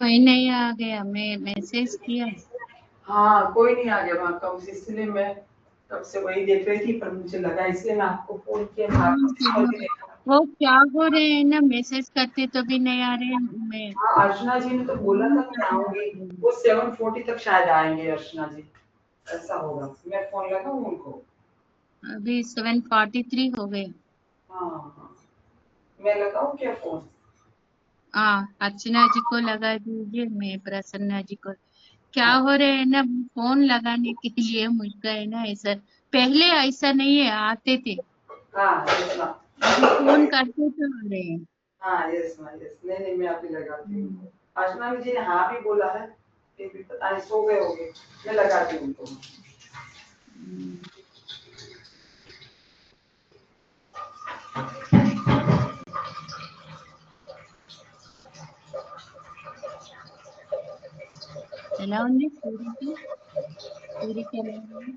कोई नहीं आ गया, मैं मैसेज किया। हाँ कोई नहीं आ गया वहाँ कब, इसलिए मैं तब से वही देख रही थी, पर मुझे लगा इसलिए मैं आपको फोन किया। वो क्या हो रहे हैं ना, मैसेज करते तो भी नहीं आ रहे। मैं हाँ अर्चना जी ने तो बोला था मैं आऊंगी, वो 7:40 तक शायद आएंगे अर्चना जी, ऐसा होगा। मैं फोन लगाऊं उनको? अभी 7:43 हो गए। हाँ हाँ, मैं लगाऊं क्या फोन? हाँ, अर्चना जी को लगा दीजिए, मैं प्रसन्ना जी को। क्या हाँ हो रहे हैं ना, फोन लगाने के लिए मुझको है ना ऐसा। पहले ऐसा नहीं है, आते थे। हाँ यस मैम। अभी फोन करते तो आ रहे हैं। हाँ यस मैम यस, नहीं नहीं मैं अभी लगाती हूँ। हम्म। अर्चना जी ने हाँ भी बोला है, फिर भी पता नहीं सो गए होंगे, मैं लगाती हूँ उनको। ఎలా ఉంది పూరికి? పూరికి ఎలా ఉంది?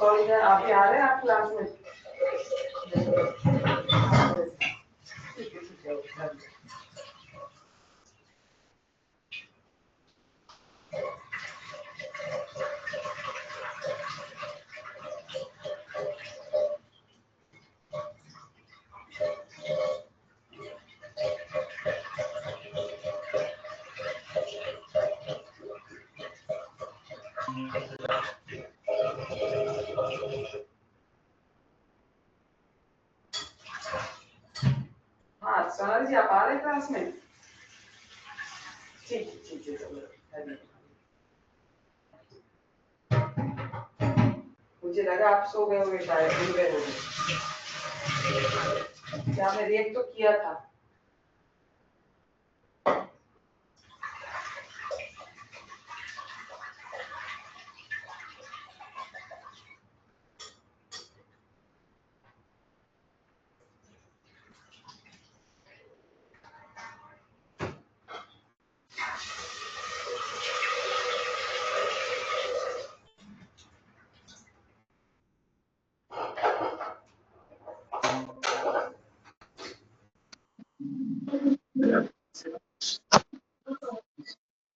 सॉरी सर, आप ही आ रहे हैं आप क्लास में? ठीक है ओके। हाँ सोनल जी आप आ रहे हैं क्लास में? ठीक है चलो। मुझे लगा आप सो गए होंगे, शायद भूल गए होंगे। क्या मैं रिएक्ट तो किया था।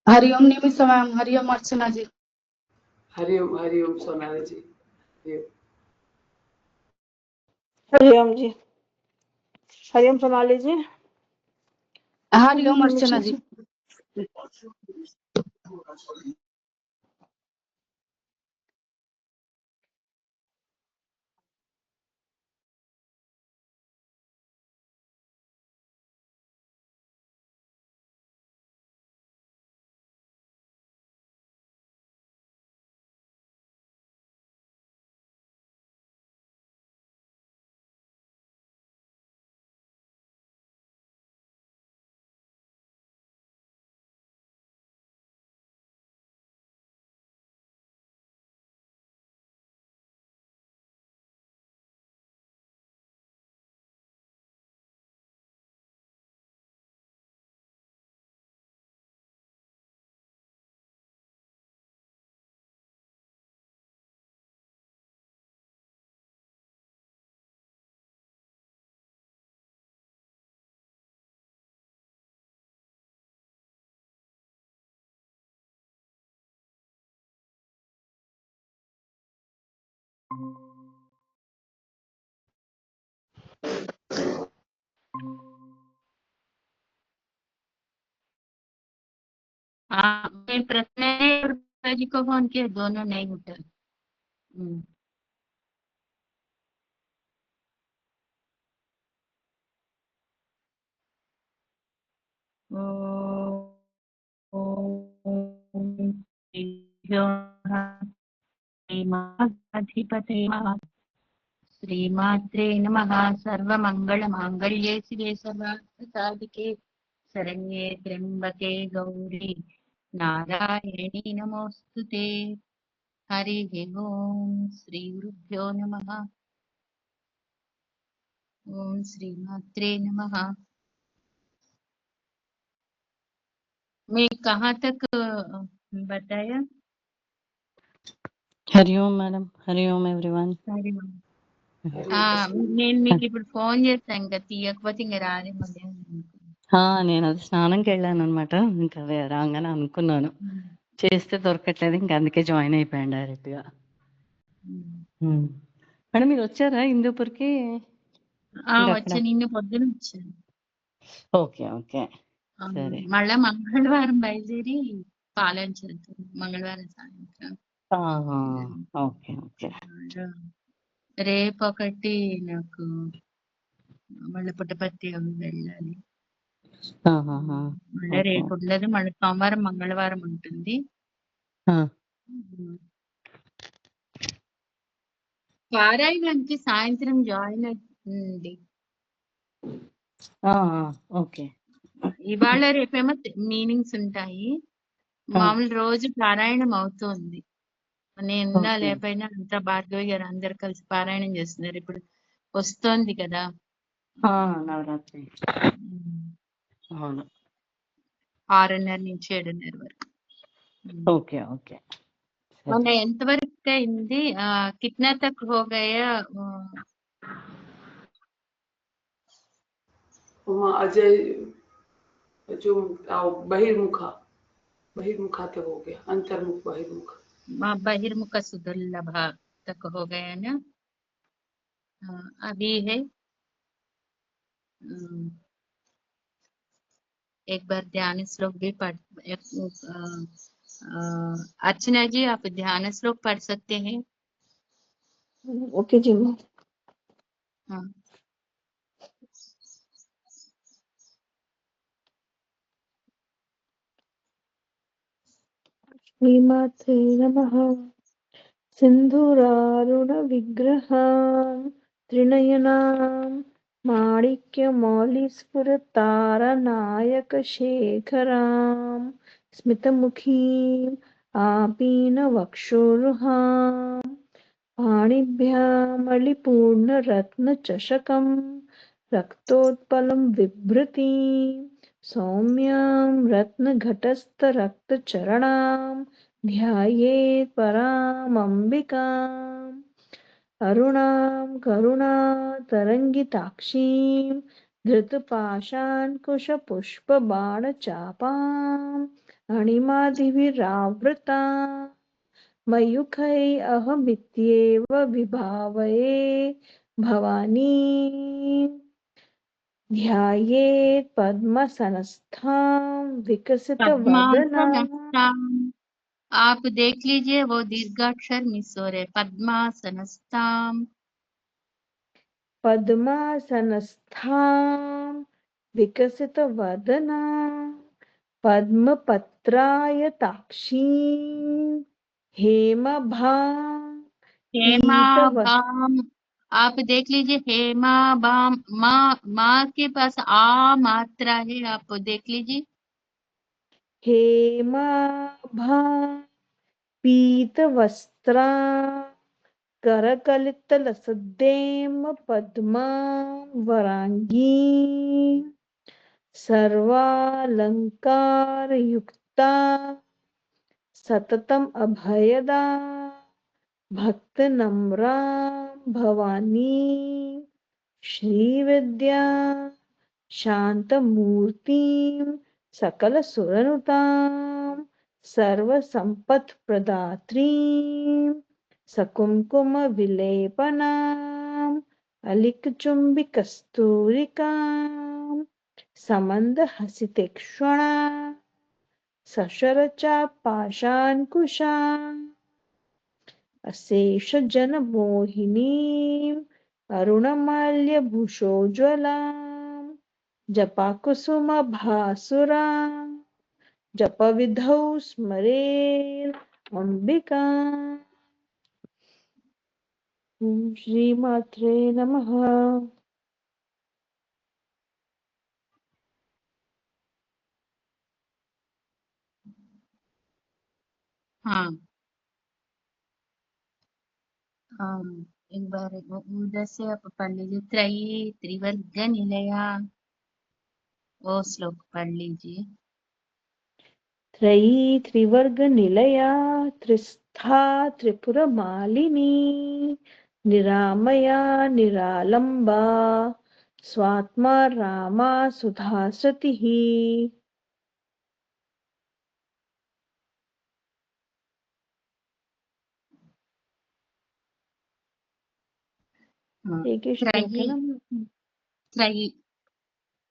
हरिओम निमिषा मैम, हरिओम अर्चना जी। हरिओम सोनाली जी। हरिओम जी, हरिओम सोनाली जी। हरिओम अर्चना जी। हाँ, मैं प्रसन्ना जी को फोन किया, दोनों नहीं उठा। अधिपते श्रीमात्रे नमः। सर्वमंगलमांगल्ये शिवे सर्वार्थसाधिके शरण्ये त्र्यंबके गौरी नारायणी नमोस्तुते। हरिः ओम, श्री गुरुभ्यो नमः। ओम श्रीमात्रे नमः। मैं कहाँ तक बताया। హరిओम మేడం, హరిओम ఎవ్రీవన్. సరే हरे कृष्ण నేను మీకు ఇప్పుడు ఫోన్ చేస్తాను, ఇంకా తీయకపోతే ఇంకా రాలే మళ్ళీ. నేను అది స్నానంకి వెళ్ళాను అనమాట. ఇంకా రాగానే అనుకున్నాను చేస్తే దొరకట్లేదు, ఇంకా అందుకే జాయిన్ అయిపోయాను డైరెక్ట్ గా. మేడం మీరు వచ్చారా హిందూపూర్కి? వచ్చా, నిన్న పొద్దున వచ్చాను. ఓకే ఓకే సరే. మళ్ళా మంగళవారం బయలుదేరి పాలెంచి వెళ్తాను, మంగళవారం సాయంత్రం. Okay okay. రేపు ఒకటి నాకు మళ్ళీ పుట్టపర్తి అవి వెళ్ళాలి. మళ్ళీ రేపు ఉండదు, మళ్ళీ సోమవారం మంగళవారం ఉంటుంది. పారాయణానికి సాయంత్రం జాయిన్ అవుతుంది. ఓకే. ఇవాళ రేపేమో మీనింగ్స్ ఉంటాయి, మామూలు రోజు పారాయణం అవుతుంది. నేను లేకపోయినా అంతా భార్గవి గారు అందరు కలిసి పారాయణం చేస్తున్నారు. ఇప్పుడు వస్తోంది కదా నవరాత్రి. అవును. 6:30 నుంచి 7:30 వరకు. Okay okay. మొన్న ఎంతవరకు అయింది? కిतना तक हो गया? अजय जो बहिर्मुखा तक हो गया, अंतर्मुख बहिर्मुख। बहिर्मुख सुदुर्लभ तक हो गया ना? अभी है। एक बार ध्यान श्लोक भी पढ़, अर्चना जी आप ध्यान श्लोक पढ़ सकते हैं? ओके जी। हाँ। श्रीमात्रे नमः। सिन्धुरारुणविग्रहां त्रिनयनां माणिक्यमौलिस्फुरतारनायकशेखरां स्मितमुखीम् आपीनवक्षोरुहां पाणिभ्यामलिपूर्णरत्नचषकं रक्तोत्पलं बिभ्रतीं सौम्यां रत्नघटस्थरक्तचरणां ध्यायेत् परामम्बिकाम् अरुणां करुणातरङ्गिताक्षीं धृतपाशाङ्कुशपुष्पबाणचापाम् अणिमादिभिरावृताम् मयूखै अहमित्येव विभावये भवानी ध्यायेत् पद्मसनस्थां विकसितवदना। आप देख लीजिए वो दीर्घाक्षर मिस हो रहे, पद्मासनस्थाम। पद्मासनस्थां विकसितवदना पद्मपत्रायताक्षीं हेमभां हेमाभाम, आप देख लीजिए हेमाभाम। माँ के पास आ मात्रा है, आप देख लीजिए। हेमाभां पीतवस्त्रा करकलितलसद्देम पद्मां वराङ्गी सर्वालङ्कारयुक्ता सततम् अभयदा भक्तनम्रां भवानी श्रीविद्या शान्तमूर्तिं सकलसुरनुतां सर्वसम्पत्प्रदात्रीं सकुङ्कुमविलेपनाम् अलिकचुम्बिकस्तूरिकां समन्दहसितेक्ष्णा सशरचापाशाङ्कुशा अशेषजनमोहिनीम् अरुणमाल्यभूषोज्ज्वलां जपाकुसुमभासुरां जपविधौ स्मरेत् अम्बिका। श्रीमात्रे नमः। हाँ, एक बार उधर से आप पढ़ लीजिए, त्रयी त्रिवर्ग निलया, वो श्लोक पढ़ लीजिए। त्रयी त्रिवर्ग निलया त्रिस्था त्रिपुरमालिनी निरामया निरालंबा स्वात्मा रामा सुधा सतिः। हाँ, एक ही श्लोक है त्रयी ना? त्रयी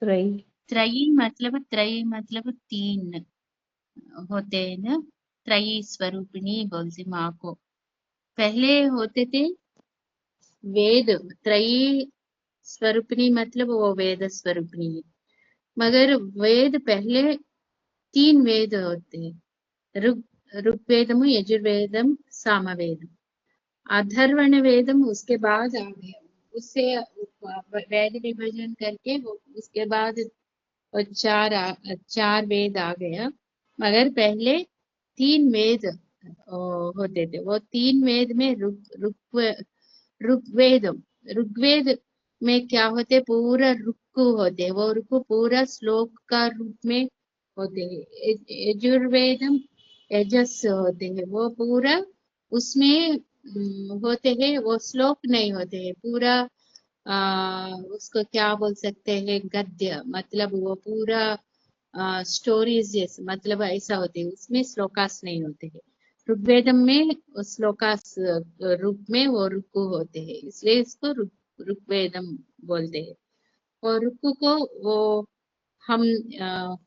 त्रयी। त्रयी मतलब तीन होते हैं ना, त्रयी स्वरूपिणी बोलते माँ को। पहले होते थे वेद, त्रयी स्वरूपिणी मतलब वो वेद स्वरूपिणी है। मगर वेद पहले तीन वेद होते हैं, ऋग्वेदम यजुर्वेदम सामवेदम। अथर्वण वेदम उसके बाद आ गया, उससे वेद विभाजन करके वो उसके बाद चार वेद आ गया। मगर पहले तीन वेद होते थे। वो तीन वेद में ऋग्वेदम, ऋग्वेद में क्या होते, पूरा रुक्ku होते, वो रुक्ku पूरा श्लोक का रूप में होते हैं। यजुर्वेदम यजस होते हैं, वो पूरा उसमें होते हैं, वो श्लोक नहीं होते हैं, पूरा उसको क्या बोल सकते हैं, गद्य, मतलब वो पूरा स्टोरीज जैसे, मतलब ऐसा होते हैं, उसमें श्लोकास नहीं होते हैं। ऋग्वेदम में श्लोकास रूप में वो रुक्ku होते हैं, इसलिए इसको ऋग्वेदम बोलते हैं। और रुक्ku को वो हम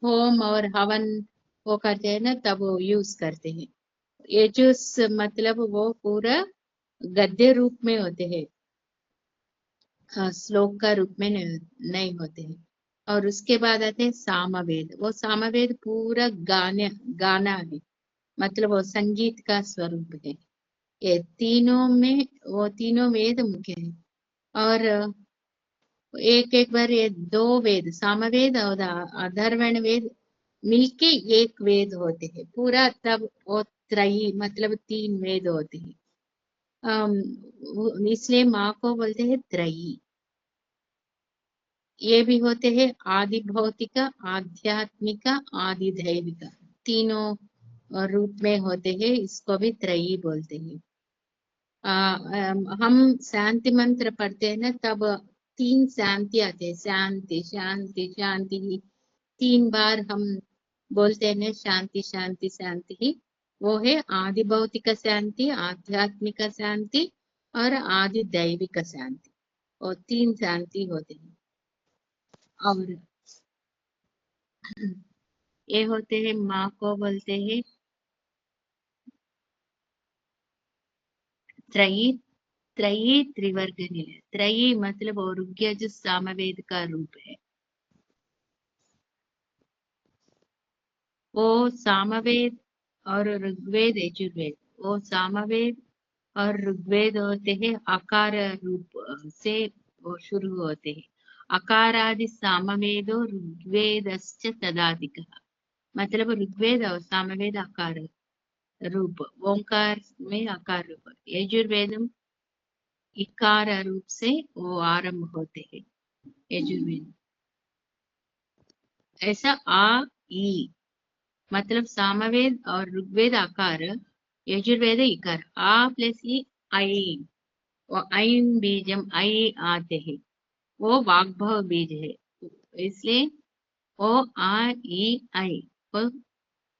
होम और हवन वो करते हैं ना, तब वो यूज करते हैं। यजुस मतलब वो पूरा गद्य रूप में होते हैं, श्लोक का रूप में नहीं होते हैं। और उसके बाद आते हैं सामवेद, वो सामवेद पूरा गाना है, मतलब वो संगीत का स्वरूप है। ये तीनों में वो तीनों वेद मुख्य है। और एक एक बार ये दो वेद, सामवेद और अथर्वण वेद मिलके एक वेद होते हैं पूरा, तब वो त्रयी मतलब तीन वेद होते हैं। इसलिए माँ को बोलते हैं त्रयी। ये भी होते हैं आदि भौतिक, आध्यात्मिक, आदि दैविक, तीनों रूप में होते हैं, इसको भी त्रयी बोलते हैं। हम शांति मंत्र पढ़ते हैं ना, तब तीन शांति आते हैं, शांति शांति शांति ही तीन बार हम बोलते हैं ना, शांति शांति शांति ही। वो है आदि भौतिक शांति, आध्यात्मिक शांति और आदि दैविक शांति, और तीन शांति होते हैं। और ये होते हैं माँ को बोलते हैं त्रयी। त्रयी त्रिवर्ग निलय, त्रयी मतलब और ऋग्यजुः सामवेद का रूप है। वो सामवेद और ऋग्वेद यजुर्वेद, वो सामवेद और ऋग्वेद होते हैं आकार रूप से वो शुरू होते हैं। अकारादि सामवेदो ऋग्वेदश्च तदादिकः, मतलब ऋग्वेद और सामवेद आकार रूप, ओंकार में आकार रूप। यजुर्वेदम इकार रूप से वो आरंभ होते हैं यजुर्वेद। ऐसा आ ई मतलब सामवेद और ऋग्वेद आकार, यजुर्वेद इकार, आ प्लस ई आई, वो ऐन बीजम ऐ आते हैं, वो वाग्भव बीज है, इसलिए वो आ ई आई वो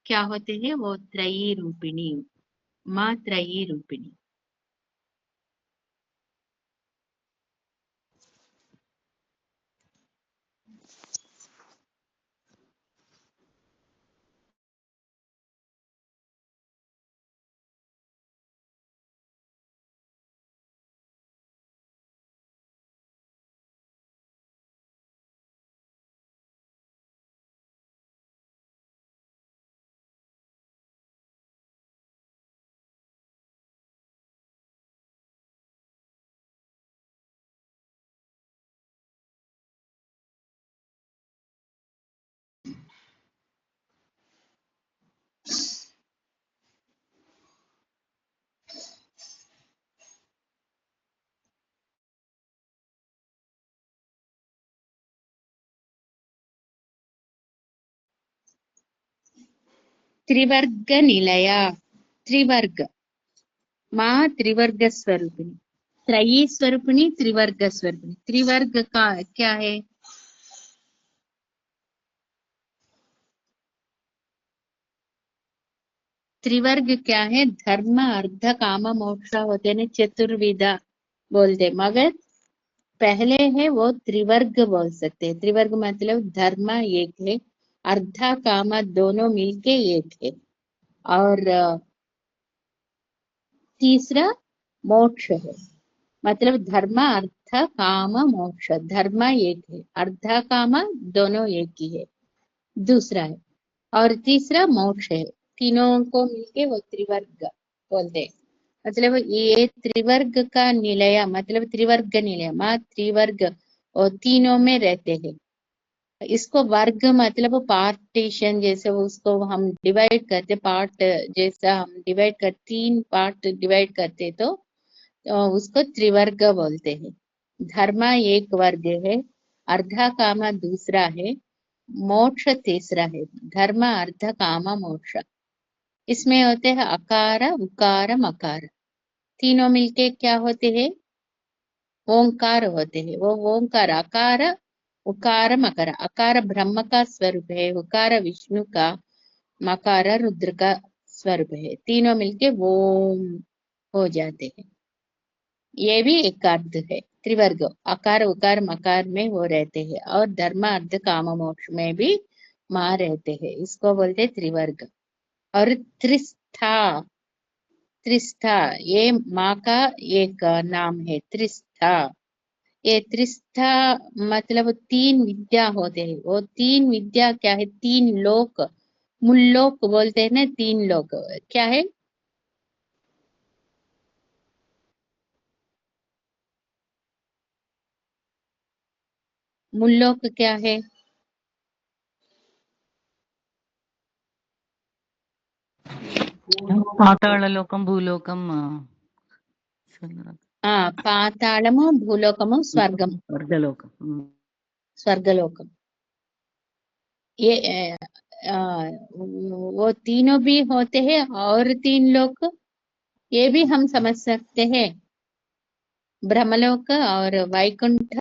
क्या होते हैं, वो त्रयी रूपिणी, माँ त्रयी रूपिणी। त्रिवर्ग निलया, त्रिवर्ग माँ त्रिवर्ग स्वरूपिणी, त्रयी स्वरूपिणी, त्रिवर्ग स्वरूपिणी। त्रिवर्ग का क्या है? त्रिवर्ग क्या है? धर्म अर्थ काम मोक्ष होते हैं चतुर्विधा बोलते, मगर पहले है वो त्रिवर्ग बोल सकते हैं। त्रिवर्ग मतलब धर्म एक है, अर्थ काम दोनों मिलके एक है, और तीसरा मोक्ष है। मतलब धर्म अर्थ काम मोक्ष, धर्म एक है, अर्थ काम दोनों एक ही है, दूसरा है, और तीसरा मोक्ष है। तीनों को मिलके वो त्रिवर्ग बोलते हैं। मतलब ये त्रिवर्ग का निलय, मतलब त्रिवर्ग निलय माँ त्रिवर्ग और तीनों में रहते हैं। इसको वर्ग मतलब पार्टीशन, जैसे उसको हम डिवाइड करते, पार्ट जैसा हम डिवाइड कर, तीन पार्ट डिवाइड करते तो उसको त्रिवर्ग बोलते हैं। धर्म एक वर्ग है, अर्ध काम दूसरा है, मोक्ष तीसरा है। धर्म अर्थ काम मोक्ष, इसमें होते हैं अकार उकार मकार, तीनों मिलके क्या होते हैं? ओंकार होते हैं। वो ओंकार अकार उकार मकार, अकार ब्रह्म का स्वरूप है, उकार विष्णु का, मकार रुद्र का स्वरूप है, तीनों मिलके ओम हो जाते हैं। ये भी एक अर्थ है त्रिवर्ग, अकार उकार मकार में वो रहते हैं, और धर्म अर्थ काम मोक्ष में भी माँ रहते हैं, इसको बोलते त्रिवर्ग। और त्रिस्था, त्रिस्था ये माँ का एक नाम है, त्रिस्था। ये त्रिस्था मतलब तीन विद्या होते हैं। वो तीन विद्या क्या है? तीन लोक, मुल्लोक बोलते हैं ना, तीन लोक क्या है? मुल्लोक क्या है? పాతాళలోకం భూలోకం పాతాళము భూలోకము స్వర్గము స్వర్గలోకం स्वर्गलोकम। ये वो तीनों भी होते हैं, और तीन लोक ये भी हम समझ सकते हैं, ब्रह्मलोक और वैकुंठ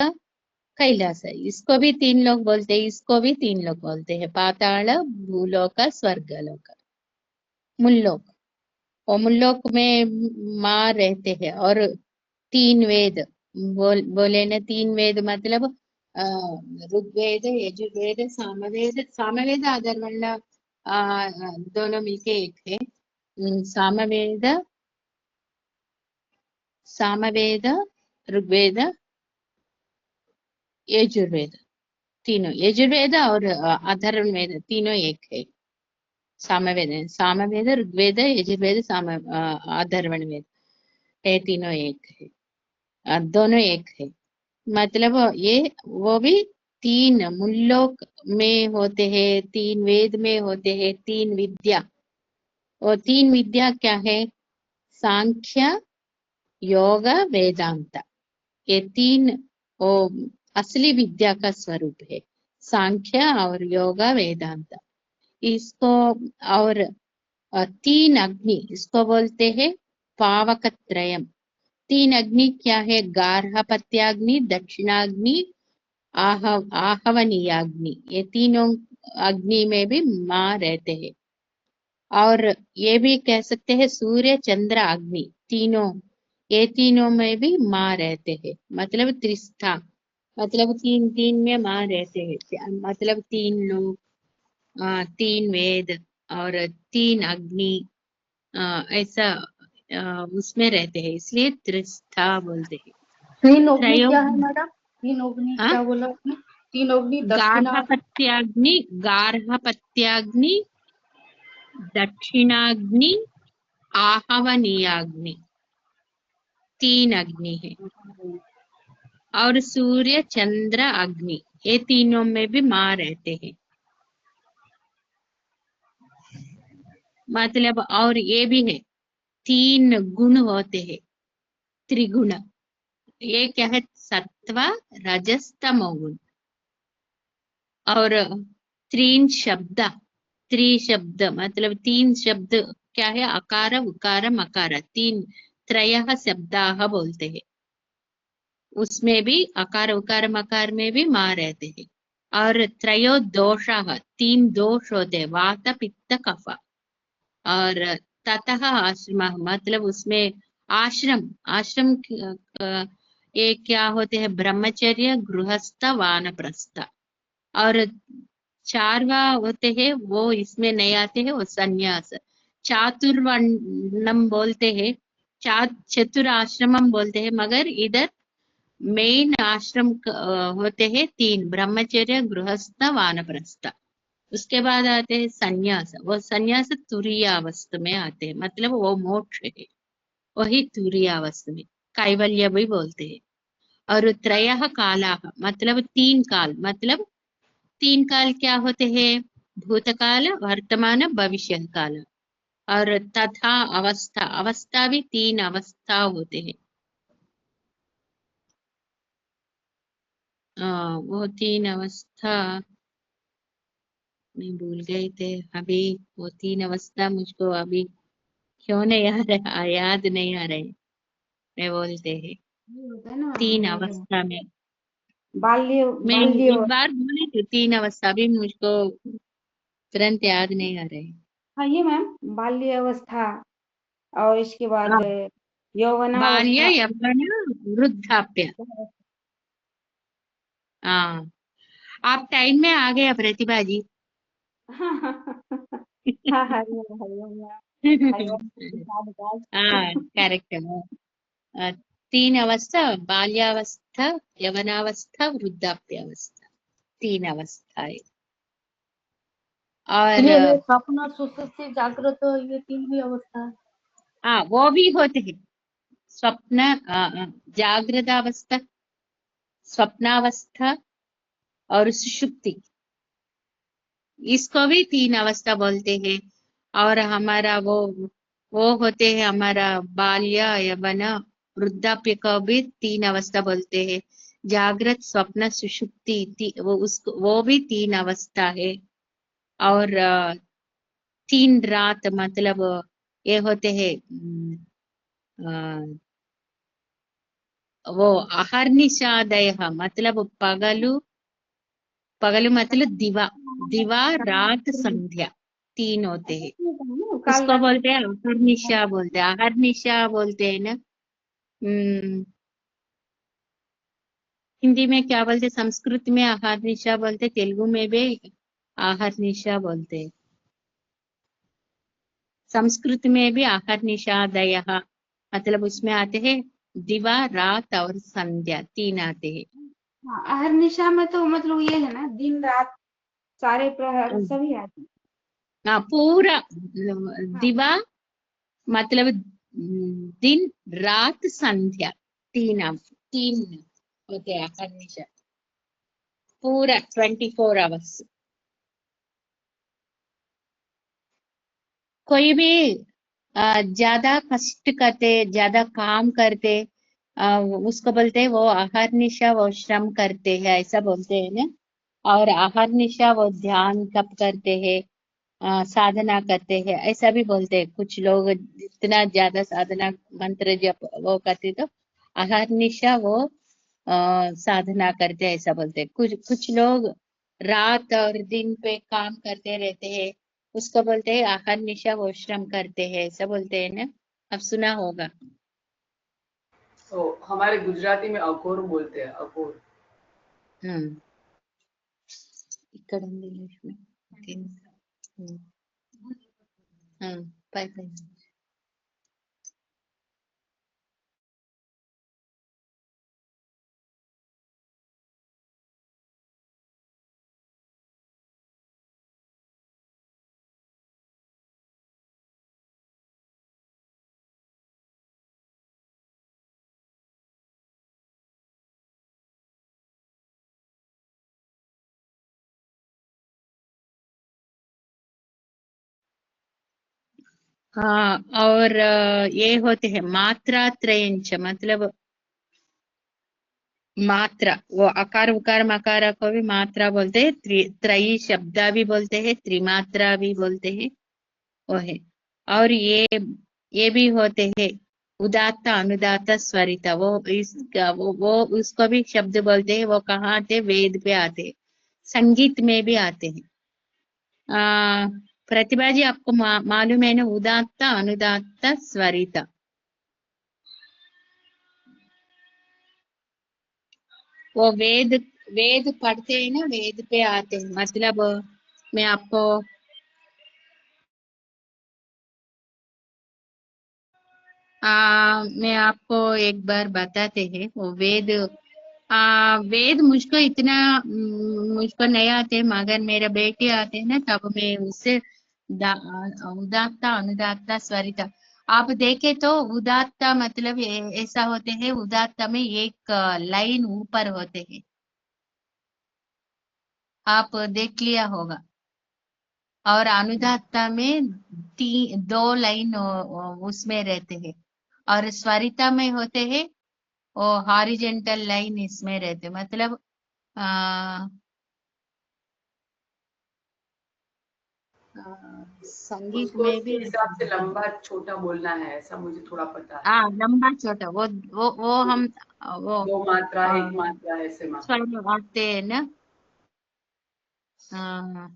कैलाश, इसको भी तीन लोग बोलते हैं, इसको भी तीन लोग बोलते हैं, पाताल भूलोक स्वर्गलोक मुल्लोक। और मुल्लोक में माँ रहते हैं, और तीन वेद बोले न, तीन वेद मतलब ऋग्वेद यजुर्वेद सामवेद, सामवेद अथर्वण दोनों मिलके एक है। सामवेद, सामवेद ऋग्वेद यजुर्वेद, तीनों यजुर्वेद और अथर्ववेद तीनों एक है। सामवेद, सामवेद ऋग्वेद यजुर्वेद अथर्वण वेद, ये तीनों एक है, दोनों एक है। मतलब ये वो भी तीन मुल्लोक में होते हैं, तीन वेद में होते हैं, तीन विद्या। और तीन विद्या क्या है? सांख्य योग वेदांत, ये तीन वो असली विद्या का स्वरूप है, सांख्य और योग वेदांत। इसको और तीन अग्नि, इसको बोलते हैं पावकत्रयम। तीन अग्नि क्या है? गार्हपत्याग्नि, दक्षिणाग्नि, आहवनीयाग्नि, ये तीनों अग्नि में भी माँ रहते हैं। और ये भी कह सकते हैं सूर्य चंद्र अग्नि, तीनों ये तीनों में भी माँ रहते हैं। मतलब त्रिस्था, मतलब तीन तीन में माँ रहते हैं, मतलब तीन लोग, तीन वेद और तीन अग्नि, ऐसा उसमें रहते हैं, इसलिए त्रिस्था बोलते हैं। तीन अग्नि त्रयो क्या है मैडम? तीन अग्नि क्या बोला आपने? तीन अग्नि दक्षिणा, गार्हपत्याग्नि, गार्हपत्याग्नि, दक्षिणाग्नि, आहवनीयाग्नि, तीन अग्नि है। और सूर्य चंद्र अग्नि, ये तीनों में भी माँ रहते हैं। मतलब और ये भी है, तीन गुण होते हैं, त्रिगुण। ये क्या है? सत्व रजस तमो गुण। और तीन शब्द, त्रिशब्द मतलब तीन शब्द क्या है, अकार उकार मकार, तीन त्रयः शब्दाः बोलते हैं। उसमें भी अकार उकार मकार में भी माँ रहते हैं। और त्रयो दोषाः, तीन दोष होते हैं, वात पित्त कफ। और ततः आश्रमः मतलब उसमें आश्रम, आश्रम ये क्या होते हैं, ब्रह्मचर्य गृहस्थ वानप्रस्थ। और चारवा होते हैं वो इसमें नहीं आते हैं, वो संन्यास। चातुर्वर्णम बोलते हैं, चतुर आश्रमम बोलते हैं, मगर इधर मेन आश्रम होते हैं तीन, ब्रह्मचर्य गृहस्थ वानप्रस्थ। उसके बाद आते हैं संन्यास, वो संन्यास तुरीयावस्था में आते हैं, मतलब वो मोक्ष है, वही तुरीयावस्था में, कैवल्य भी बोलते हैं। और त्रयः कालाः मतलब तीन काल, मतलब तीन काल क्या होते हैं, भूतकाल वर्तमान भविष्य काल। और तथा अवस्था, अवस्था भी तीन अवस्था होते हैं। वो तीन अवस्था मैं भूल गई थे अभी, वो तीन अवस्था मुझको अभी क्यों नहीं आ रहा, याद नहीं आ रहे, मैं बोलते हैं ये होता है ना तीन ये अवस्था में। बाल्य मैं बाल्य एक बार बोली थी तीन अवस्था, भी मुझको तुरंत याद नहीं आ रहे। हाँ ये मैम बाल्य अवस्था और इसके बाद हाँ, बाल्य यौवनावस्था। यौवन वृद्धाप्य। हाँ, आप टाइम में आ गए प्रतिभा जी। हाँ हाँ हाँ हरिओम हरिओम हरिओम प्रसाद हाँ, दास। करेक्ट है। अ, तीन अवस्था, बाल्यावस्था यवनावस्था वृद्धाप्यावस्था, तीन अवस्थाएं। और ये स्वप्न सुषुप्ति जागृत ये तीन भी अवस्था है। हाँ वो भी होते हैं, स्वप्न जागृत अवस्था, स्वप्नावस्था और सुषुप्ति, इसको भी तीन अवस्था बोलते हैं। और हमारा वो होते हैं, हमारा बाल्य यवन वृद्धाप्य को भी तीन अवस्था बोलते हैं। जागृत स्वप्न सुषुप्ति वो भी तीन अवस्था है। और तीन रात मतलब ये होते हैं वो अहर्निशादय मतलब पगलु, पगलु मतलब दिवा, दिवा रात संध्या, तीन होते हैं। काल उसको रात्रि बोलते हैं अहर्निशा, बोलते हैं अहर्निशा बोलते हैं ना। हिंदी में क्या बोलते, संस्कृत में अहर्निशा बोलते, तेलुगु में भी अहर्निशा बोलते हैं, संस्कृत में भी अहर्निशादयः मतलब उसमें आते हैं दिवा रात और संध्या, तीन आते हैं। हाँ अहर्निशा में तो मतलब ये है ना दिन रात सारे प्रहर सभी आते हैं। हाँ पूरा हाँ दिवा मतलब दिन रात संध्या, तीन होते हैं हमेशा, पूरा 24 आवर्स। कोई भी ज्यादा कष्ट करते, ज्यादा काम करते, उसको बोलते हैं वो अहर्निशा, वो श्रम करते हैं ऐसा बोलते हैं ना। और अहर्निशा वो ध्यान तप करते हैं, साधना करते हैं ऐसा भी बोलते हैं। कुछ लोग जितना ज्यादा साधना मंत्र जप वो करते तो अहर्निशा वो साधना करते हैं ऐसा बोलते हैं। कुछ कुछ लोग रात और दिन पे काम करते रहते हैं, उसको बोलते हैं अहर्निशा वो श्रम करते हैं ऐसा बोलते हैं ना, अब सुना होगा। तो हमारे गुजराती में अघोर बोलते हैं, अघोर। हम्म, ఇక్కడ ఉంది లక్ష్మి. हम्म, बाय बाय। हाँ, और ये होते हैं मात्रा त्रयंच मतलब मात्रा, वो अकार उकार मकार को भी मात्रा बोलते हैं, त्रयी शब्द भी बोलते हैं, त्रिमात्रा भी बोलते हैं, वो है। और ये भी होते हैं उदात्त अनुदात्त स्वरित, वो इसका वो उसको भी शब्द बोलते हैं। वो कहाँ आते? वेद पे आते हैं, संगीत में भी आते हैं। प्रतिभा जी, आपको मालूम है ना उदात्त अनुदात्त स्वरित? वो वेद पढ़ते हैं ना, वेद पे आते हैं। मतलब मैं आपको मैं आपको एक बार बताते हैं वो वेद। वेद मुझको नहीं आते, मगर मेरे बेटे आते हैं ना, तब मैं उससे उदात्त अनुदात्त स्वरित। आप देखे तो उदात्त मतलब ऐसा होते हैं, उदात्त में एक लाइन ऊपर होते हैं, आप देख लिया होगा। और अनुदात्त में दो लाइन उसमें रहते हैं। और स्वरिता में होते हैं वो हॉरिजेंटल लाइन इसमें रहते, मतलब आ, संगीत उसको में उसके भी हिसाब से रहते हैं। लंबा छोटा बोलना है, ऐसा मुझे थोड़ा पता है। लंबा छोटा, वो हम वो दो मात्रा, आ, एक मात्रा, ऐसे मात्रा। स्वर आते हैं ना। आ,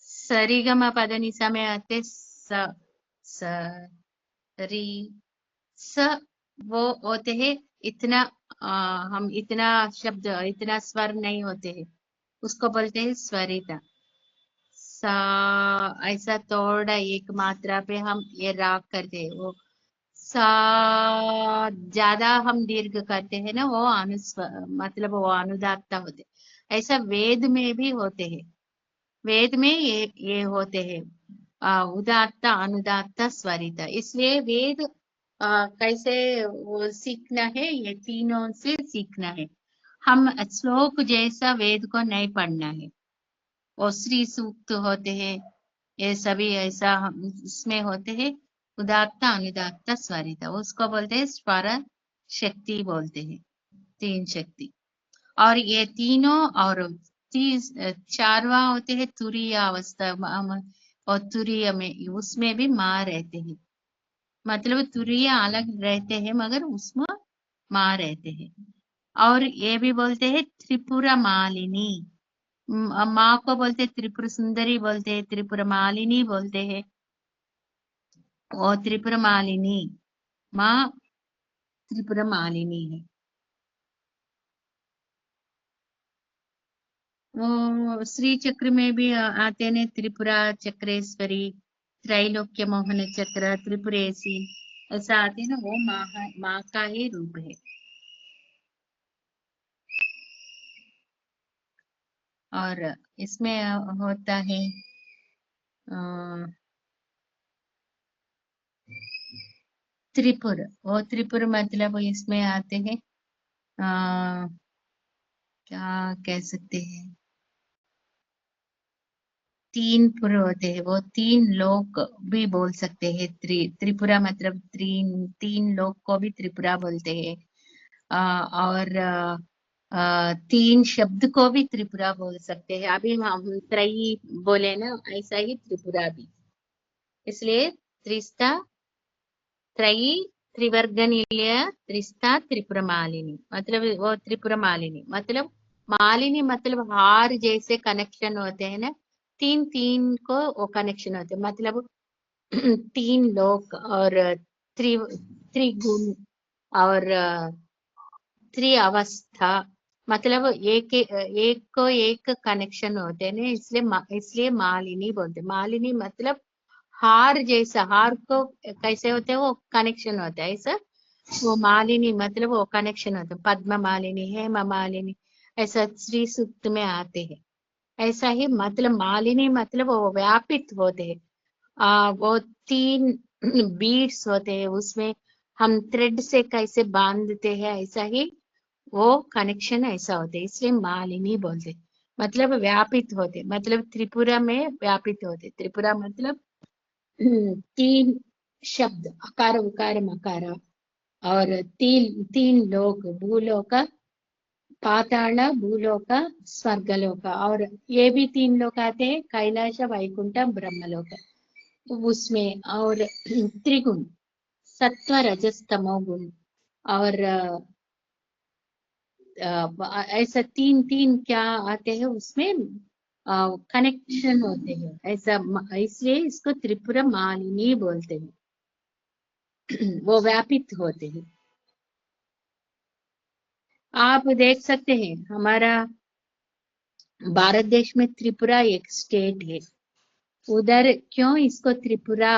सरिगम पदनिसा में आते स री स, वो होते हैं इतना। हम इतना शब्द, इतना स्वर नहीं होते हैं, उसको बोलते हैं स्वरिता। सा ऐसा थोड़ा एक मात्रा पे हम ये राग करते हैं, वो सा ज्यादा हम दीर्घ करते हैं ना, वो अनुस्वर, मतलब वो अनुदात्त होते। ऐसा वेद में भी होते हैं, वेद में ये होते हैं उदात्त अनुदात्त स्वरित। इसलिए वेद कैसे वो सीखना है, ये तीनों से सीखना है। हम श्लोक जैसा वेद को नहीं पढ़ना है। और श्री सूक्त होते हैं, ये सभी ऐसा इसमें होते हैं उदात्त अनुदात्त स्वरित, उसको बोलते हैं स्वर शक्ति बोलते हैं, तीन शक्ति। और ये तीनों और चारवा होते हैं तुरीय अवस्था, और तुरीय में उसमें भी माँ रहते हैं। मतलब तुरीय अलग रहते हैं, मगर उसमें माँ रहते हैं। और ये भी बोलते हैं त्रिपुरा मालिनी, माँ को बोलते त्रिपुर सुंदरी बोलते हैं, त्रिपुर मालिनी बोलते हैं। वो त्रिपुर मालिनी, माँ त्रिपुर मालिनी है। वो श्री चक्र में भी आते हैं, त्रिपुरा चक्रेश्वरी, त्रैलोक्य मोहन चक्र, त्रिपुरेसी, ऐसा आते हैं ना, वो माँ का ही रूप है। और इसमें होता है त्रिपुर, वो त्रिपुर मतलब इसमें आते हैं क्या कह सकते हैं, तीन पुर होते हैं, वो तीन लोक भी बोल सकते हैं। त्रिपुरा मतलब तीन लोक को भी त्रिपुरा बोलते हैं। और तीन शब्द को भी त्रिपुरा बोल सकते हैं। अभी हम त्रयी बोले ना, ऐसा ही त्रिपुरा भी। इसलिए त्रिस्ता त्रयी त्रिवर्ग निलय त्रिस्ता त्रिपुरा मालिनी, मतलब वो त्रिपुरा मालिनी मतलब मालिनी, मतलब हार जैसे कनेक्शन होते हैं ना, तीन तीन को वो कनेक्शन होते हैं, मतलब तीन लोक और त्रिगुण और त्रिअवस्था, मतलब एक को एक कनेक्शन होते हैं ना, इसलिए मालिनी बोलते हैं। मालिनी मतलब हार जैसा, हार को कैसे होते हैं वो कनेक्शन होता है, ऐसा वो मालिनी मतलब वो कनेक्शन होता है। पद्म मालिनी, हेमा मालिनी, ऐसा श्री सूक्त में आते हैं। ऐसा ही मतलब मालिनी मतलब वो व्यापित होते हैं। वो तीन बीड्स होते हैं, उसमें हम थ्रेड से कैसे बांधते हैं, ऐसा ही वो कनेक्शन ऐसा होते हैं, इसलिए मालिनी बोलते हैं। मतलब व्यापित होते, मतलब त्रिपुरा में व्यापित होते। त्रिपुरा मतलब तीन शब्द, अकार उकार मकार, और तीन तीन लोक, भूलोक, पाताल, भूलोक, स्वर्गलोक, और ये भी तीन लोक आते हैं, कैलाश, वैकुंठ, ब्रह्मलोक। उसमें और त्रिगुण, सत्व, रजस, तमो गुण, और ऐसा तीन तीन क्या आते हैं उसमें, कनेक्शन होते हैं ऐसा, इसलिए इसको त्रिपुरा मालिनी बोलते हैं। वो व्यापित होते हैं। आप देख सकते हैं हमारा भारत देश में त्रिपुरा एक स्टेट है। उधर क्यों इसको त्रिपुरा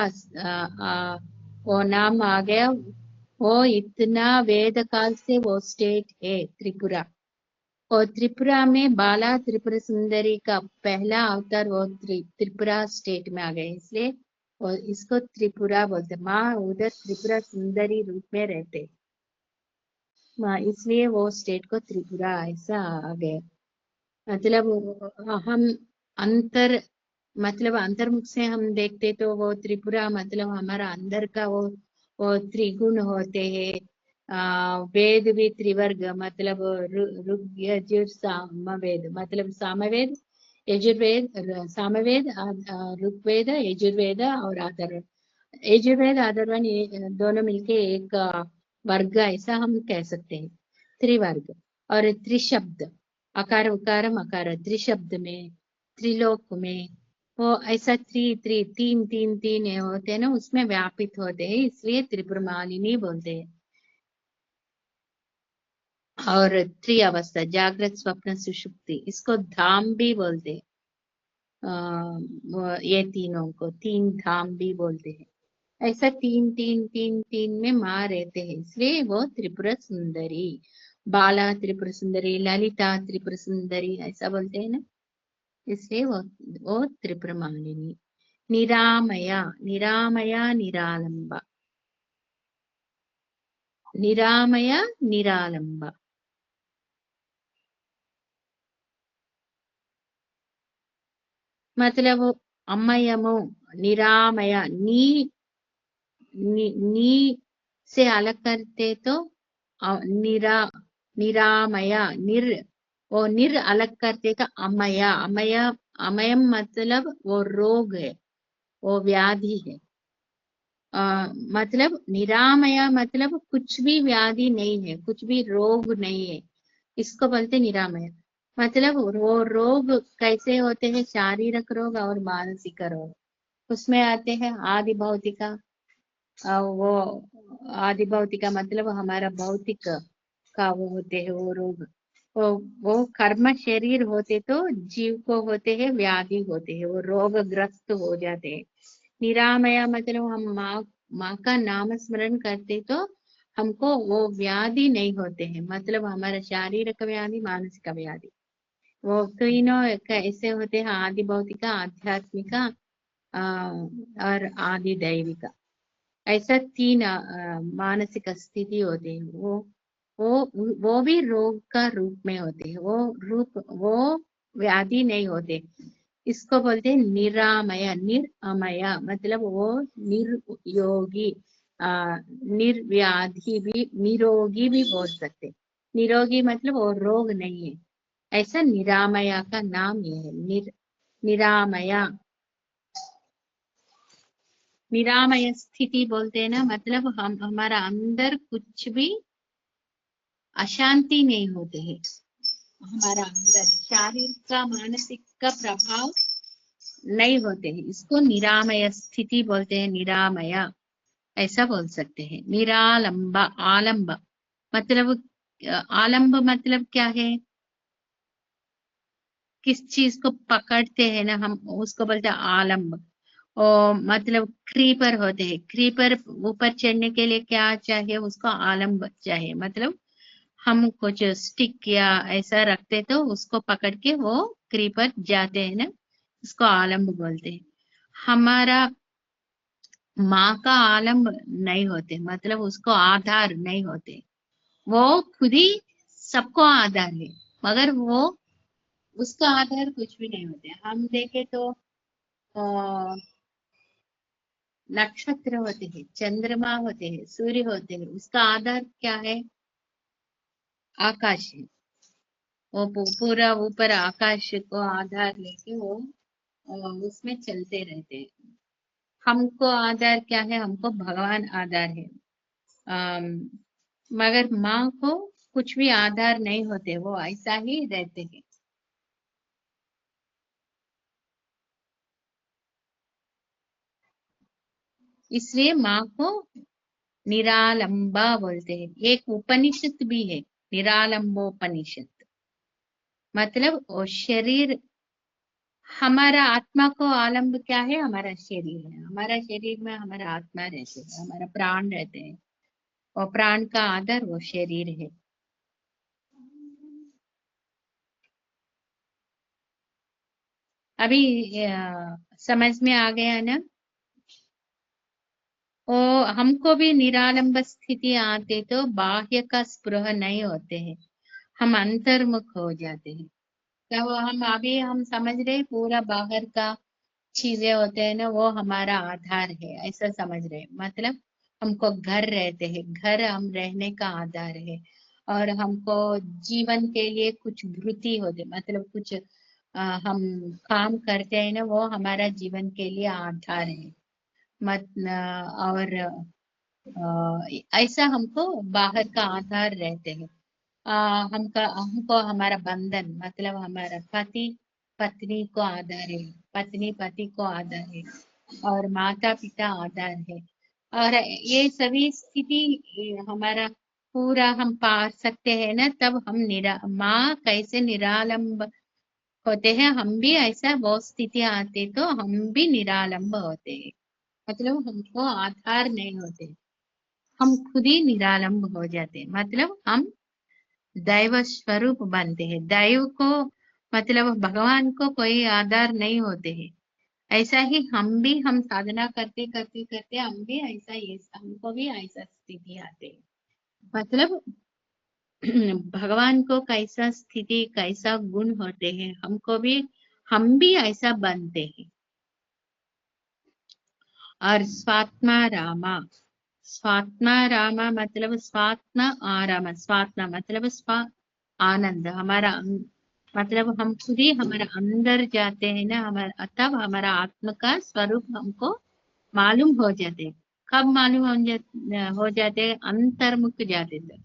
वो नाम आ गया, वो इतना वेद काल से वो स्टेट है त्रिपुरा। और त्रिपुरा में बाला त्रिपुरा सुंदरी का पहला अवतार वो त्रिपुरा स्टेट में आ गए, इसलिए और इसको त्रिपुरा बोलते। माँ उधर त्रिपुरा सुंदरी रूप में रहते माँ, इसलिए वो स्टेट को त्रिपुरा ऐसा आ गया। मतलब हम अंतर मतलब अंतर्मुख से हम देखते तो वो त्रिपुरा मतलब हमारा अंदर का वो त्रिगुण होते हैं। वेद भी त्रिवर्ग, मतलब ऋग यजुर सामवेद, मतलब सामवेद यजुर्वेद, सामवेद, ऋग्वेद, यजुर्वेद और अथर्वण। यजुर्वेद अथर्वण ये दोनों मिलके एक वर्ग ऐसा हम कह सकते हैं, त्रिवर्ग। और त्रिशब्द, अकार उकार मकार, त्रिशब्द में, त्रिलोक में, वो ऐसा तीन तीन तीन होते हैं ना, उसमें व्यापित होते हैं, इसलिए त्रिपुर मालिनी बोलते हैं। और त्रिअवस्था, जागृत, स्वप्न, सुषुप्ति, इसको धाम भी बोलते हैं। ये तीनों को तीन धाम भी बोलते हैं। ऐसा तीन तीन तीन तीन में माँ रहते हैं, इसलिए वो त्रिपुरा सुंदरी, बाला त्रिपुरा सुंदरी, ललिता त्रिपुरा सुंदरी ऐसा बोलते हैं ना, इसलिए वो त्रिपुरा मालिनी। निरामया, निरामया निरालंबा, निरामया निरालंबा, मतलब अमयमो, निरामया, नी से अलग करते तो निरामया, वो निर अलग करते का अमया, अमयम मतलब वो रोग है, वो व्याधि है। मतलब निरामया मतलब कुछ भी व्याधि नहीं है, कुछ भी रोग नहीं है, इसको बोलते निरामय। मतलब वो रोग कैसे होते हैं, शारीरिक रोग और मानसिक रोग, उसमें आते हैं आदि भौतिका। वो आदि भौतिका मतलब हमारा भौतिक का वो होते हैं वो रोग। वो कर्म शरीर होते तो जीव को होते हैं, व्याधि होते हैं, वो रोगग्रस्त हो जाते हैं। निरामया मतलब हम माँ का नाम स्मरण करते तो हमको वो व्याधि नहीं होते हैं, मतलब हमारा शारीरिक व्याधि, मानसिक व्याधि, वो तीनों कैसे होते हैं, आदि भौतिका, आध्यात्मिका और आदि दैविका, ऐसा तीन मानसिक स्थिति होते हैं। वो भी रोग का रूप में होते हैं, वो व्याधि नहीं होते, इसको बोलते हैं निरामय। निरअमय मतलब वो निर्योगी, निर्व्याधि भी, निरोगी भी बोल सकते। निरोगी मतलब वो रोग नहीं है, ऐसा निरामया का नाम ये है। निरामया, निरामय स्थिति बोलते हैं ना, मतलब हम हमारा अंदर कुछ भी अशांति नहीं होते हैं, हमारा अंदर शारीरिक का मानसिक का प्रभाव नहीं होते हैं, इसको निरामय स्थिति बोलते हैं। निरामय ऐसा बोल सकते हैं। निरालंब, आलंब मतलब आलंब मतलब क्या है, किस चीज को पकड़ते हैं ना हम, उसको बोलते हैं आलंब। और मतलब क्रीपर होते हैं, क्रीपर ऊपर चढ़ने के लिए क्या चाहिए, उसको आलंब चाहिए, मतलब हम कुछ स्टिक या ऐसा रखते तो उसको पकड़ के वो क्रीपर जाते हैं ना, उसको आलंब बोलते हैं। हमारा माँ का आलंब नहीं होते, मतलब उसको आधार नहीं होते, वो खुद ही सबको आधार है, मगर वो उसका आधार कुछ भी नहीं होते। हम देखे तो नक्षत्र होते हैं, चंद्रमा होते हैं, सूर्य होते हैं, उसका आधार क्या है? आकाश है। वो पूरा ऊपर आकाश को आधार लेके वो उसमें चलते रहते हैं। हमको आधार क्या है? हमको भगवान आधार है। मगर माँ को कुछ भी आधार नहीं होते, वो ऐसा ही रहते हैं। इसलिए माँ को निरालंबा बोलते हैं। एक उपनिषद भी है, निरालंबोपनिषद। मतलब वो शरीर, हमारा आत्मा को आलम्ब क्या है? हमारा शरीर है। हमारा शरीर में हमारा आत्मा रहते है, हमारा प्राण रहते हैं, और प्राण का आधार वो शरीर है। अभी समझ में आ गया ना? ओ हमको भी निरालंब स्थिति आते तो बाह्य का स्पृह नहीं होते हैं, हम अंतर्मुख हो जाते हैं। तो हम अभी हम समझ रहे पूरा बाहर का चीजें होते हैं ना, वो हमारा आधार है, ऐसा समझ रहे। मतलब हमको घर रहते हैं, घर हम रहने का आधार है, और हमको जीवन के लिए कुछ वृत्ति होते, मतलब कुछ हम काम करते हैं ना, वो हमारा जीवन के लिए आधार है। और ऐसा हमको बाहर का आधार रहते हैं। हमको हमारा बंधन, मतलब हमारा पति पत्नी को आधार है, पत्नी पति को आधार है, और माता पिता आधार है। और ये सभी स्थिति हमारा पूरा हम पा सकते हैं ना, तब हम माँ कैसे निरालंब होते हैं, हम भी ऐसा वो स्थिति आते तो हम भी निरालंब होते हैं। मतलब हमको आधार नहीं होते, हम खुद ही निरालंब हो जाते हैं। मतलब हम दैव स्वरूप बनते हैं। दैव को मतलब भगवान को कोई आधार नहीं होते हैं। ऐसा ही हम साधना करते करते करते हम भी ऐसा ही, हमको भी ऐसा स्थिति आते है। मतलब भगवान को कैसा स्थिति, कैसा गुण होते हैं, हम भी ऐसा बनते हैं। और स्वात्मा रामा, स्वात्मा रामा मतलब स्वात्मा आराम, स्वात्मा मतलब आनंद। हमारा मतलब हम खुद ही हमारा अंदर जाते हैं ना, हमारा तब हमारा आत्मा का स्वरूप हमको मालूम हो जाते। कब मालूम हो जाते? अंतर्मुख जाते थे।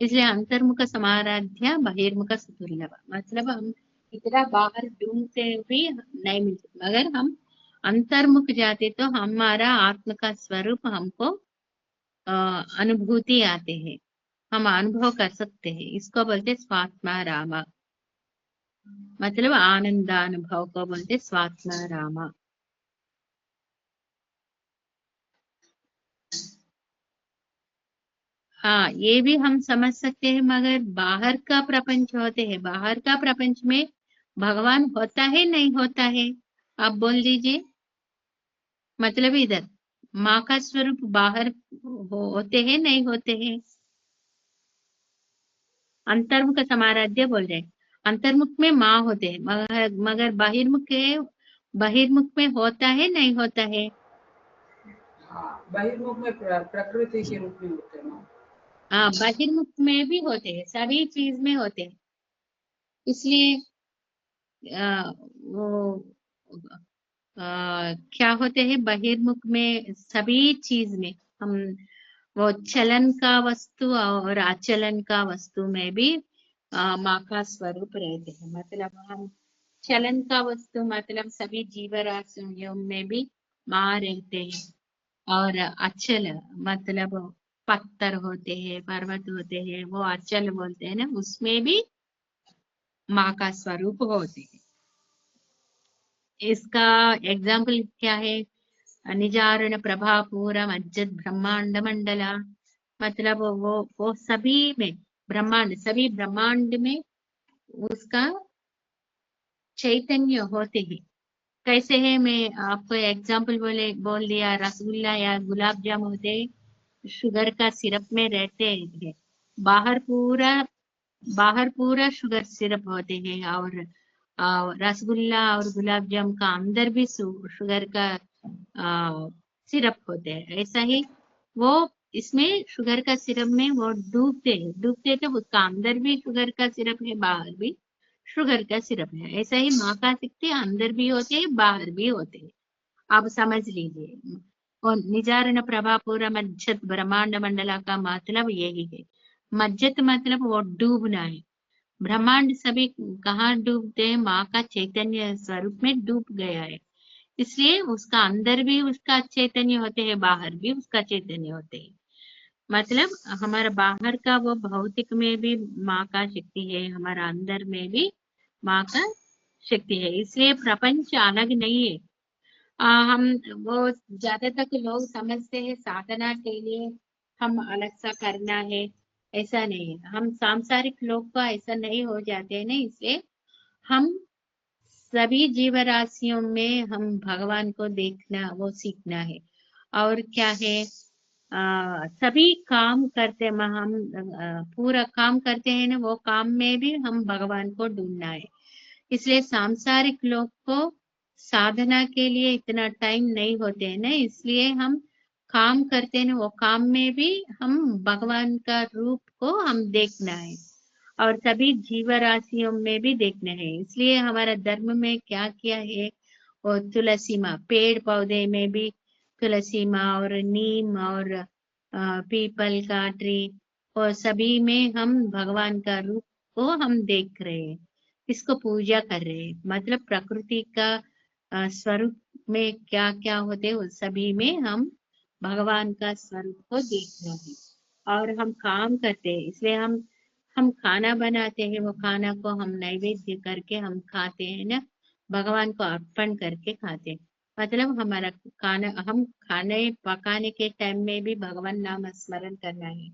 इसलिए अंतर्मुख समाराध्या बहिर्मुख सुदुर्लभ। मतलब हम इतना बाहर ढूंढते भी नहीं मिलते, मगर हम अंतर्मुख जाते तो हमारा आत्म का स्वरूप हमको अनुभूति आते हैं, हम अनुभव कर सकते हैं। इसको बोलते स्वात्मा रामा, मतलब आनंदानुभव को बोलते स्वात्मा रामा। हाँ, ये भी हम समझ सकते हैं, मगर बाहर का प्रपंच होते हैं, बाहर का प्रपंच में भगवान होता है नहीं होता है? आप बोल दीजिए। मतलब इधर माँ का स्वरूप बाहर होते हैं नहीं होते हैं? अंतर्मुख समाराध्य बोल रहे हैं, अंतर्मुख में माँ होते हैं, मगर बहिर्मुख में होता है नहीं होता है? हाँ, बहिर्मुख में प्रकृति के रूप में होते हैं ना। हाँ, बहिर्मुख में भी होते हैं, सभी चीज में होते हैं। इसलिए वो क्या होते हैं बहिर्मुख में, सभी चीज में हम, वो चलन का वस्तु और अचलन का वस्तु में भी माँ का स्वरूप रहते हैं। मतलब हम चलन का वस्तु, मतलब सभी जीवराशियों में भी माँ रहते हैं, और अचल मतलब पत्थर होते हैं, पर्वत होते हैं, वो अचल बोलते हैं ना, उसमें भी माँ का स्वरूप होते हैं। इसका एग्जाम्पल क्या है? निजारण प्रभा पूरम अज्जत ब्रह्मांड मंडला। मतलब वो सभी में ब्रह्मांड, सभी ब्रह्मांड में उसका चैतन्य होते हैं। कैसे है? मैं आपको एग्जाम्पल बोल दिया, रसगुल्ला या गुलाब जाम होते शुगर का सिरप में रहते हैं, बाहर पूरा बाहर पूरा शुगर सिरप होते हैं, और रसगुल्ला और गुलाब जाम का अंदर भी शुगर का सिरप होते हैं। ऐसा ही वो इसमें शुगर का सिरप में वो डूबते हैं, डूबते तो उसका अंदर भी शुगर का सिरप है, बाहर भी शुगर का सिरप है। ऐसा ही माँ का शक्ति अंदर भी होते हैं, बाहर भी होते हैं। आप समझ लीजिए। और निजारण प्रभा पूरा मज्जत ब्रह्मांड मंडला का मतलब यही है। मज्जत मतलब वो डूबना है। ब्रह्मांड सभी कहाँ डूबते हैं? माँ का चैतन्य स्वरूप में डूब गया है। इसलिए उसका अंदर भी उसका चैतन्य होते हैं, बाहर भी उसका चैतन्य होते हैं। मतलब हमारा बाहर का वो भौतिक में भी माँ का शक्ति है, हमारा अंदर में भी माँ का शक्ति है। इसलिए प्रपंच अलग नहीं है। हम वो ज्यादातर लोग समझते हैं साधना के लिए हम अलग सा करना है, ऐसा नहीं है। हम सांसारिक लोग को ऐसा नहीं हो जाते हैं ना, इसलिए हम सभी जीव राशियों में हम भगवान को देखना वो सीखना है। और क्या है, सभी काम करते हम पूरा काम करते हैं ना, वो काम में भी हम भगवान को ढूंढना है। इसलिए सांसारिक लोग को साधना के लिए इतना टाइम नहीं होते है ना, इसलिए हम काम करते हैं ना, वो काम में भी हम भगवान का रूप को हम देखना है और सभी जीव राशियों में भी देखना है। इसलिए हमारा धर्म में क्या किया है, और तुलसी माँ, पेड़ पौधे में भी तुलसी माँ और नीम और पीपल का ट्री, और सभी में हम भगवान का रूप को हम देख रहे हैं, इसको पूजा कर रहे हैं। मतलब प्रकृति का स्वरूप में क्या क्या होते हैं, उस सभी में हम भगवान का स्वरूप को देख रहे हैं। और हम काम करते हैं, इसलिए हम खाना बनाते हैं, वो खाना को हम नैवेद्य करके हम खाते हैं ना, भगवान को अर्पण करके खाते हैं। मतलब हमारा खाना, हम खाने पकाने के टाइम में भी भगवान नाम स्मरण करना है,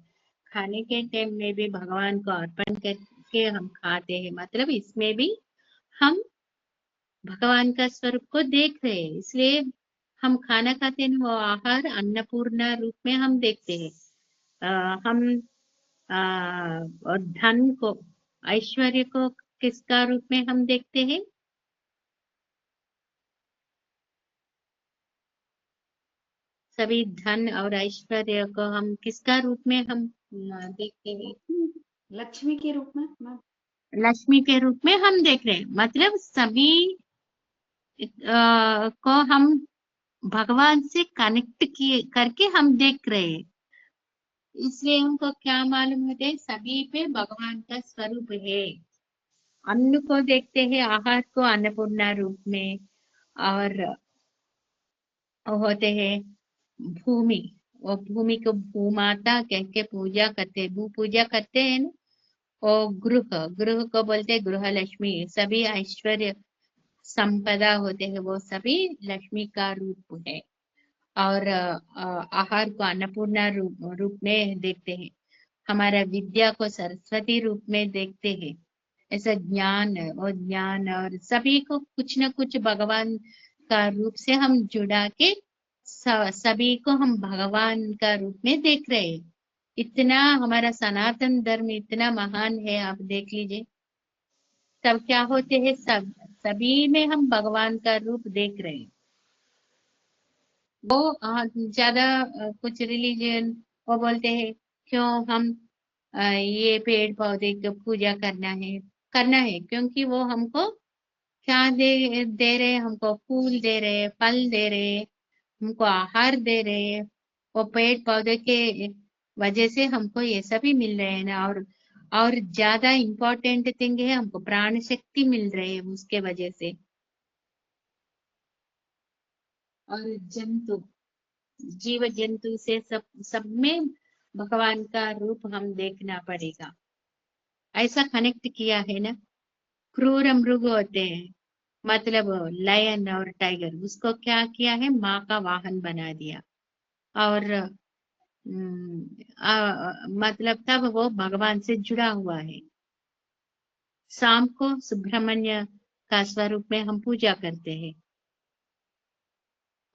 खाने के टाइम में भी भगवान को अर्पण करके हम खाते हैं। मतलब इसमें भी हम भगवान का स्वरूप को देख रहे हैं। इसलिए हम खाना खाते हैं, वो आहार अन्नपूर्णा रूप में हम देखते हैं। हम और धन को, ऐश्वर्य को किसका रूप में हम देखते हैं? सभी धन और ऐश्वर्य को हम किसका रूप में हम देखते हैं? लक्ष्मी के रूप में मैम। लक्ष्मी के रूप में हम देख रहे हैं। मतलब सभी को हम भगवान से कनेक्ट किए करके हम देख रहे हैं। इसलिए हमको क्या मालूम होता है, सभी पे भगवान का स्वरूप है। अन्न को देखते हैं, आहार को अन्नपूर्णा रूप में, और होते हैं भूमि, वो भूमि को भूमाता कह के पूजा करते हैं, भू पूजा करते हैं ना। और गृह, गृह को बोलते हैं गृह लक्ष्मी। सभी ऐश्वर्य संपदा होते हैं, वो सभी लक्ष्मी का रूप है। और आहार को अन्नपूर्णा रूप में देखते हैं। हमारा विद्या को सरस्वती रूप में देखते हैं। ऐसा ज्ञान और ज्ञान और सभी को कुछ न कुछ भगवान का रूप से हम जुड़ा के सभी को हम भगवान का रूप में देख रहे हैं। इतना हमारा सनातन धर्म इतना महान है, आप देख लीजिए। सब क्या होते हैं, सभी में हम भगवान का रूप देख रहे हैं। वो ज्यादा कुछ रिलीजन वो बोलते हैं क्यों हम ये पेड़ पौधे की पूजा करना है क्योंकि वो हमको क्या दे रहे हैं, हमको फूल दे रहे हैं, फल दे रहे हैं, हमको आहार दे रहे हैं। वो पेड़ पौधे के वजह से हमको ये सभी मिल रहे हैं ना। और ज्यादा इम्पोर्टेंट थिंग है, हमको प्राण शक्ति मिल रही है उसके वजह से। और जंतु, जीव जंतु से सब में भगवान का रूप हम देखना पड़ेगा। ऐसा कनेक्ट किया है ना। क्रूर मृग होते हैं, मतलब लायन और टाइगर, उसको क्या किया है, माँ का वाहन बना दिया। और मतलब तब वो भगवान से जुड़ा हुआ है। शाम को सुब्रमण्य का स्वरूप में हम पूजा करते हैं।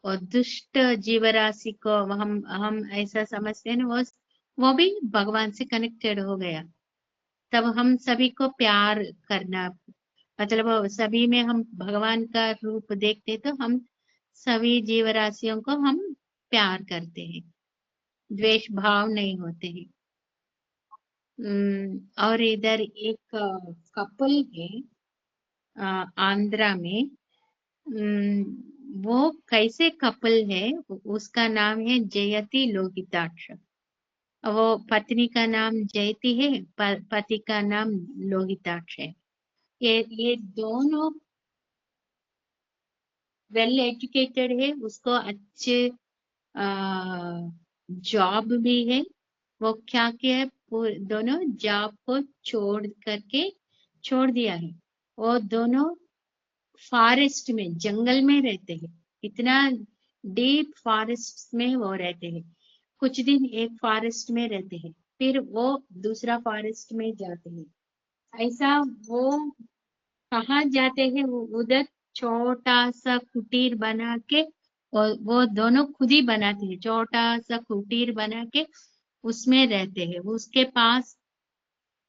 और दुष्ट जीवराशि को हम ऐसा समझते हैं ना, वो भी भगवान से कनेक्टेड हो गया। तब हम सभी को प्यार करना, मतलब सभी में हम भगवान का रूप देखते, तो हम सभी जीवराशियों को हम प्यार करते हैं, द्वेष भाव नहीं होते हैं। और इधर एक कपल है आंध्रा में। वो कैसे कपल है, उसका नाम है जयति लोहिताक्ष। वो पत्नी का नाम जयति है, पति का नाम लोहिताक्ष है। ये दोनों वेल एजुकेटेड है, उसको अच्छे जॉब भी है। वो क्या किया है, दोनों जॉब को छोड़ दिया है। वो दोनों फॉरेस्ट में, जंगल में रहते हैं। इतना डीप फॉरेस्ट में वो रहते हैं। कुछ दिन एक फॉरेस्ट में रहते हैं, फिर वो दूसरा फॉरेस्ट में जाते हैं। ऐसा वो कहाँ जाते हैं, उधर छोटा सा कुटीर बना के, और वो दोनों खुद ही बनाते हैं। छोटा सा कुटीर बना के उसमें रहते हैं। उसके पास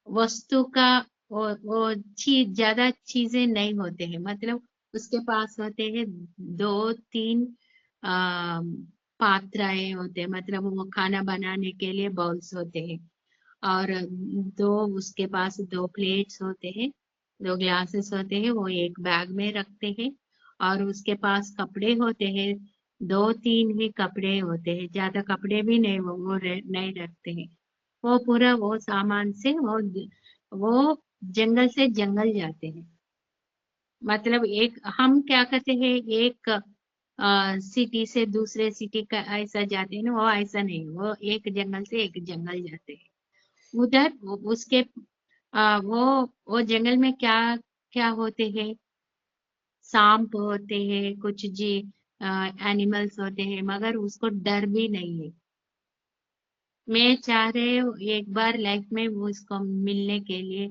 वस्तु का वो ज्यादा चीजें नहीं होते हैं। मतलब उसके पास होते हैं 2-3 पात्राएं होते हैं, मतलब वो खाना बनाने के लिए बाउल्स होते हैं। और उसके पास 2 प्लेट्स होते हैं, 2 ग्लासेस होते हैं, वो एक बैग में रखते हैं। और उसके पास कपड़े होते हैं, 2-3 ही कपड़े होते हैं, ज्यादा कपड़े भी नहीं नहीं रखते हैं। वो पूरा वो सामान से वो जंगल से जंगल जाते हैं। मतलब एक हम क्या करते हैं, एक सिटी से दूसरे सिटी का ऐसा जाते हैं ना, वो ऐसा नहीं, वो एक जंगल से एक जंगल जाते हैं। उधर उसके वो जंगल में क्या क्या होते हैं, सांप होते हैं, कुछ एनिमल्स होते हैं, मगर उसको डर भी नहीं है। मैं चाह रही हूँ एक बार लाइफ में वो उसको मिलने के लिए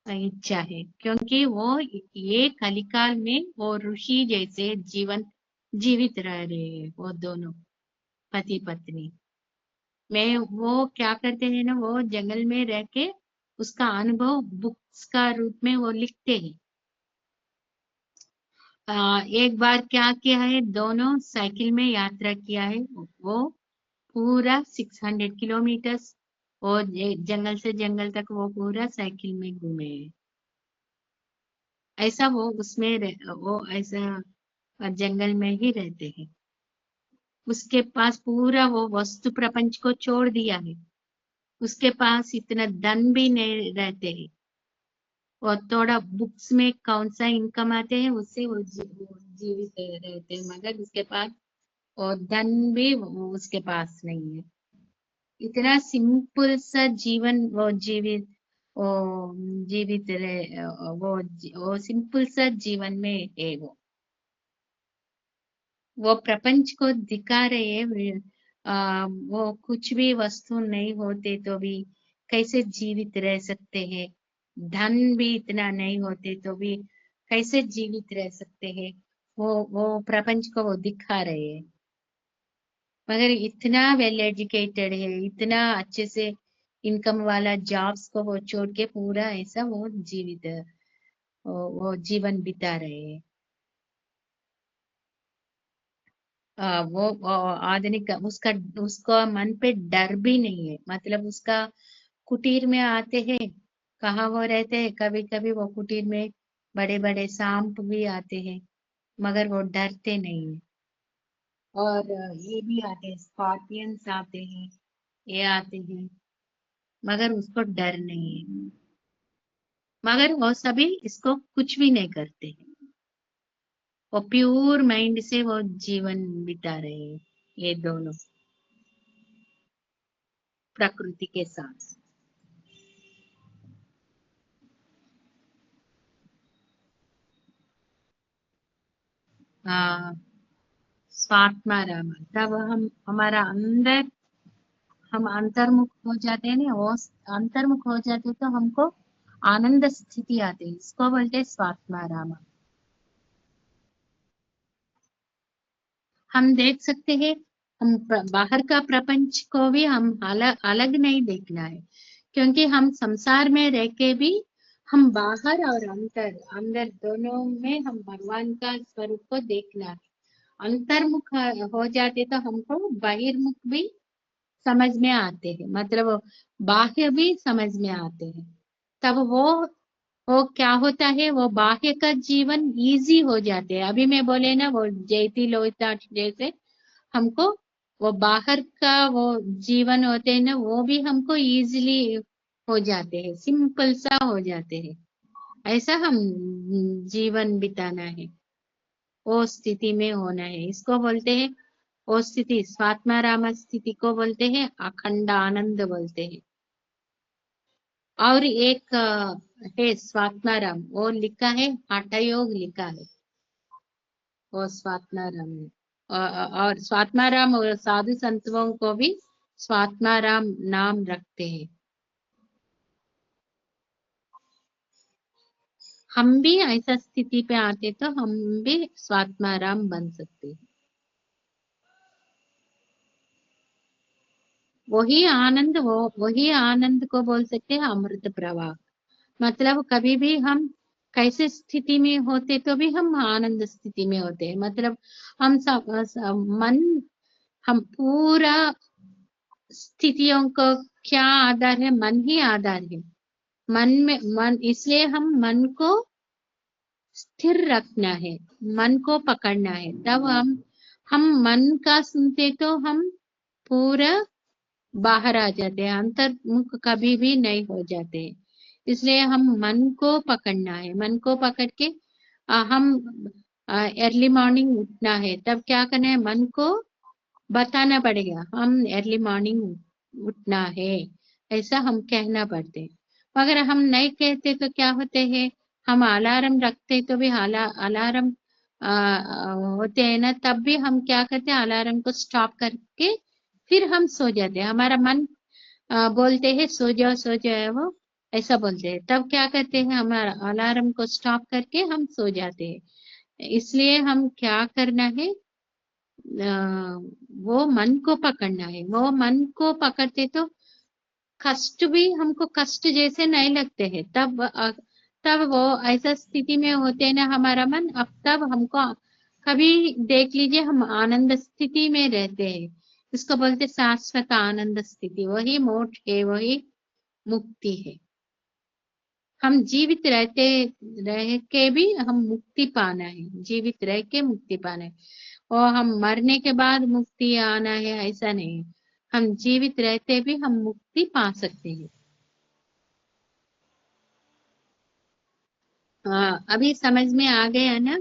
इच्छा है, क्योंकि वो ये कलिकाल में वो ऋषि जैसे जीवित रह रहे हैं, वो दोनों पति पत्नी। मैं वो क्या करते हैं ना, वो जंगल में रह के उसका अनुभव बुक्स का रूप में वो लिखते हैं। एक बार क्या किया है, दोनों साइकिल में यात्रा किया है। वो पूरा 600 किलोमीटर्स और जंगल से जंगल तक वो पूरा साइकिल में घूमे हैं। ऐसा वो वो ऐसा जंगल में ही रहते हैं। उसके पास पूरा वो वस्तु प्रपंच को छोड़ दिया है। उसके पास इतना धन भी नहीं रहते हैं। और थोड़ा बुक्स में कौन सा इनकम आते हैं, उससे वो जीवित रहते हैं, मगर उसके पास और धन भी उसके पास नहीं है। इतना सिंपल सा जीवन वो वो जीवित रहे, वो सिंपल सा जीवन में है। वो प्रपंच को दिखा रहे हैं। वो कुछ भी वस्तु नहीं होते तो भी कैसे जीवित रह सकते हैं, धन भी इतना नहीं होते तो भी कैसे जीवित रह सकते हैं। वो प्रपंच को वो दिखा रहे हैं। मगर इतना वेल एजुकेटेड है, इतना अच्छे से इनकम वाला जॉब्स को वो छोड़ के पूरा ऐसा वो जीवित वो जीवन बिता रहे हैं। वो आधुनिक उसका मन पे डर भी नहीं है। मतलब उसका कुटीर में आते हैं, कहाँ वो रहते हैं, कभी कभी वो कुटीर में बड़े बड़े सांप भी आते हैं, मगर वो डरते नहीं है। और ये भी आते हैं, स्कॉर्पियंस आते हैं, ये आते हैं, मगर उसको डर नहीं है। मगर वो सभी इसको कुछ भी नहीं करते हैं। वो प्योर माइंड से वो जीवन बिता रहे हैं, ये दोनों प्रकृति के साथ। हाँ, स्वात्मा राम, तब हम अंतर्मुख हो जाते हैं ना, वो अंतर्मुख हो जाते हैं, तो हमको आनंद स्थिति आती है। इसको बोलते हैं स्वात्मा राम। हम देख सकते हैं, हम बाहर का प्रपंच को भी हम अलग नहीं देखना है, क्योंकि हम संसार में रह के भी हम बाहर और अंदर अंदर दोनों में हम भगवान का स्वरूप को देखना है। अंतर्मुख हो जाते तो हमको बहिर्मुख भी समझ में आते हैं, मतलब बाह्य भी समझ में आते हैं। तब वो क्या होता है, वो बाह्य का जीवन इजी हो जाते हैं। अभी मैं बोले ना, वो जयती लोहिता जैसे हमको वो बाहर का वो जीवन होते हैं ना, वो भी हमको इजीली हो जाते हैं, सिंपल सा हो जाते हैं। ऐसा हम जीवन बिताना है, वो स्थिति में होना है। इसको बोलते हैं, वो स्थिति स्वात्माराम स्थिति को बोलते हैं, अखंड आनंद बोलते हैं। और एक है स्वात्माराम, वो लिखा है, हठ योग लिखा है वो स्वात्माराम में। और स्वात्माराम और साधु संतों को भी स्वात्माराम नाम रखते हैं। हम भी ऐसा स्थिति पे आते तो हम भी स्वात्माराम बन सकते हैं। वही आनंद को बोल सकते हैं अमृत प्रवाह। मतलब कभी भी हम कैसे स्थिति में होते तो भी हम आनंद स्थिति में होते हैं। मतलब हम हम पूरा स्थितियों को क्या आधार है, मन ही आधार है। मन इसलिए हम मन को स्थिर रखना है, मन को पकड़ना है। तब हम मन का सुनते तो हम पूरा बाहर आ जाते हैं, अंतर्मुख कभी भी नहीं हो जाते। इसलिए हम मन को पकड़ना है। मन को पकड़ के हम अर्ली मॉर्निंग उठना है। तब क्या करना है, मन को बताना पड़ेगा हम अर्ली मॉर्निंग उठना है, ऐसा हम कहना पड़ते हैं। अगर हम नहीं कहते तो क्या होते हैं, हम अलार्म रखते तो भी अलार्म होते हैं ना, तब भी हम क्या करते हैं, अलार्म को स्टॉप करके फिर हम सो जाते हैं। हमारा मन बोलते हैं सो जाओ है वो, ऐसा बोलते हैं। तब क्या करते हैं, हमारा अलार्म को स्टॉप करके हम सो जाते हैं। इसलिए हम क्या करना है, वो मन को पकड़ना है। वो मन को पकड़ते तो कष्ट भी हमको कष्ट जैसे नहीं लगते हैं। तब वो ऐसा स्थिति में होते हैं ना हमारा मन। अब तब हमको कभी देख लीजिए, हम आनंद स्थिति में रहते हैं। इसको बोलते शाश्वत आनंद स्थिति। वही मोक्ष है, वही मुक्ति है। हम जीवित रह के भी हम मुक्ति पाना है, जीवित रह के मुक्ति पाना है। और हम मरने के बाद मुक्ति आना है ऐसा नहीं, हम जीवित रहते भी हम मुक्ति पा सकते हैं। हाँ, अभी समझ में आ गया ना?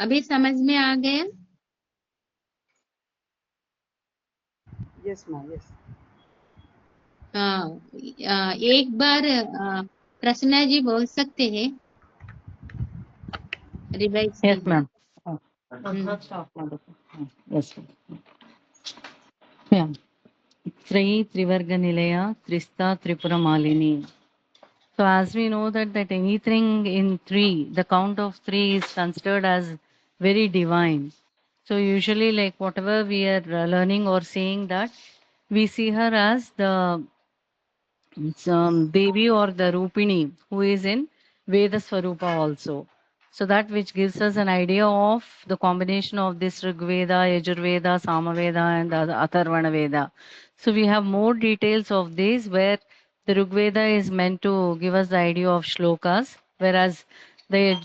अभी समझ में आ गया? यस माँ, यस। हाँ, एक बार प्रसन्ना जी बोल सकते हैं रिवाइज Yes, कीजिए। ma'am. Yes. Yeah. Trayi Trivarga Nilaya Trista Tripura Malini. So as we know that anything in three, the count of three is considered as very divine. So usually like whatever we are learning or seeing, that we see her as the Devi or the Rupini who is in Veda Swarupa also. So that which gives us an idea of the combination of this Rig Veda, Yajurveda, Samaveda and the Atharvana Veda. So we have more details of this, where the Rig Veda is meant to give us the idea of shlokas, whereas the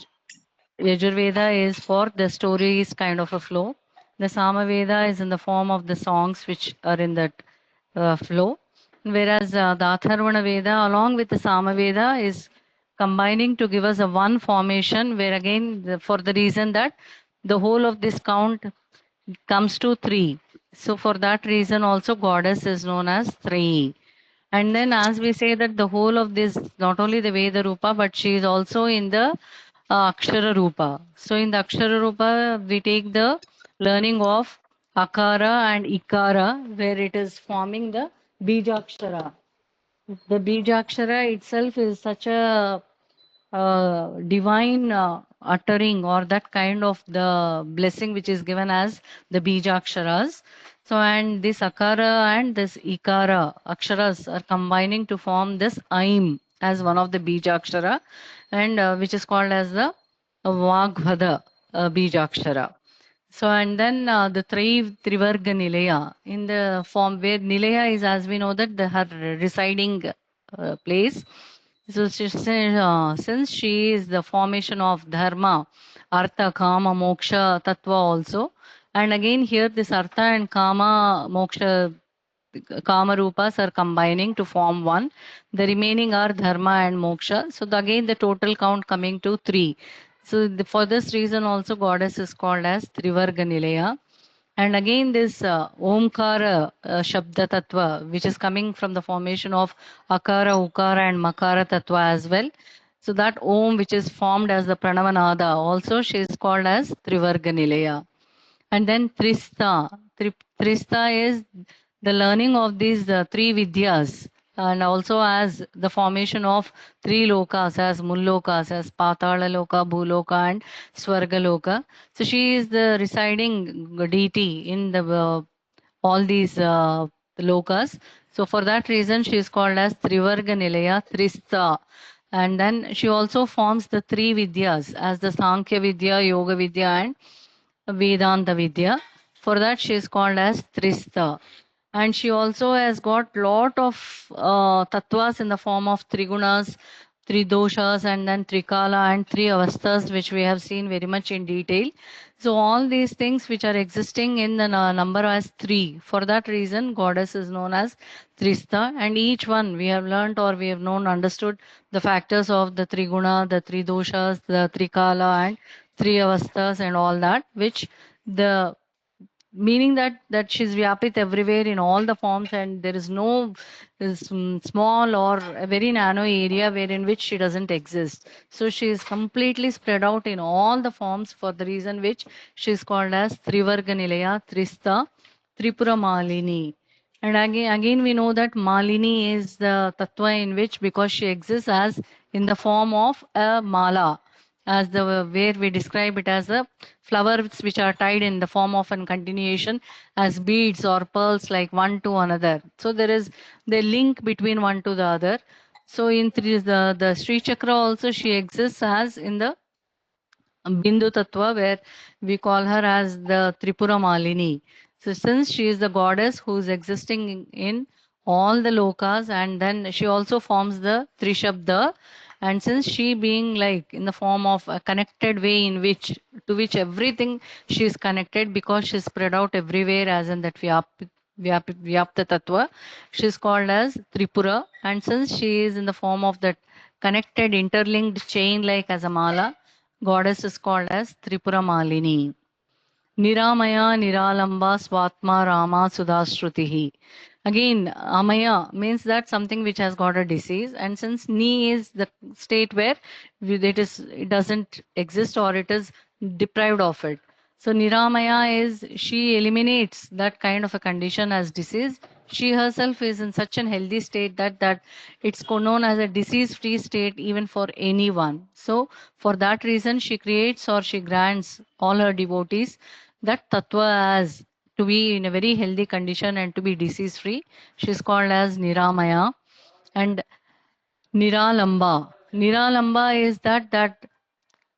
Yajurveda is for the stories kind of a flow. The Samaveda is in the form of the songs which are in that flow. Whereas the Atharvana Veda along with the Samaveda is combining to give us a one formation, where again for the reason that the whole of this count comes to three. So for that reason also goddess is known as three. And then as we say that the whole of this, not only the Veda Rupa, but she is also in the Akshara Rupa. So in the Akshara Rupa, we take the learning of Akara and Ikara, where it is forming the Bijakshara. The Bijakshara itself is such a divine uttering, or that kind of the blessing which is given as the Bijaksharas. So and this Akara and this Ikara Aksharas are combining to form this Aim. as one of the Bijakshara, and which is called as the Vagbhada Bijakshara. So, and then the Trivarga Nilaya, in the form where Nilaya is, as we know, that her residing place. So, since she is the formation of Dharma, Artha, Kama, Moksha, Tattva also. And again, here this Artha and Kama, Moksha, Kama Rupas are combining to form one. The remaining are Dharma and Moksha. So, again, the total count coming to 3. So, for this reason, also goddess is called as Trivarga Nilaya. And again, this Omkara Shabda Tattva, which is coming from the formation of Akara, Ukara, and Makara Tattva as well. So, that Om, which is formed as the Pranavanada, also she is called as Trivarga Nilaya. And then Trista. Trista is the learning of these 3 Vidyas, and also as the formation of 3 lokas, as Mullokas, as Patala Loka, Bhuloka, and Swarga Loka. So she is the residing deity in the all these lokas. So for that reason, she is called as Trivarga Nilaya, Trista. And then she also forms the 3 Vidyas as the Sankhya Vidya, Yoga Vidya, and Vedanta Vidya. For that, she is called as Trista. And she also has got lot of tattvas in the form of trigunas, three doshas, and then trikala and 3 avasthas, which we have seen very much in detail. So all these things which are existing in the number as 3. For that reason, goddess is known as Trista. And each one we have learnt, or we have known, understood the factors of the triguna, the 3 doshas, the trikala, and 3 avasthas, and all that, which the meaning that she's vyapit everywhere in all the forms, and there is no small or a very nano area wherein which she doesn't exist. So she is completely spread out in all the forms, for the reason which she is called as Trivarga Nilaya, Trista, Tripura Malini. And again we know that Malini is the tattva in which, because she exists as in the form of a mala, as the where we describe it as the flowers which are tied in the form of a continuation as beads or pearls, like one to another. So there is the link between one to the other. So in the Sri Chakra also, she exists as in the Bindu Tattva, where we call her as the Tripura Malini. So since she is the goddess who is existing in all the lokas, and then she also forms the Trishabda, and since she being like in the form of a connected way in which to which everything she is connected, because she is spread out everywhere as in that Vyapta Tattva, she is called as Tripura. And since she is in the form of that connected interlinked chain like as a mala, goddess is called as Tripura Malini. Niramaya, Niralamba, Swatma, Rama, Sudhastrutihi. Again, Amaya means that something which has got a disease, and since Ni is the state where it doesn't exist, or it is deprived of it. So Niramaya is she eliminates that kind of a condition as disease. She herself is in such an healthy state that it's known as a disease-free state even for anyone. So for that reason, she creates or she grants all her devotees that tattva as to be in a very healthy condition and to be disease free. She is called as Niramaya. And Niralamba. Niralamba is that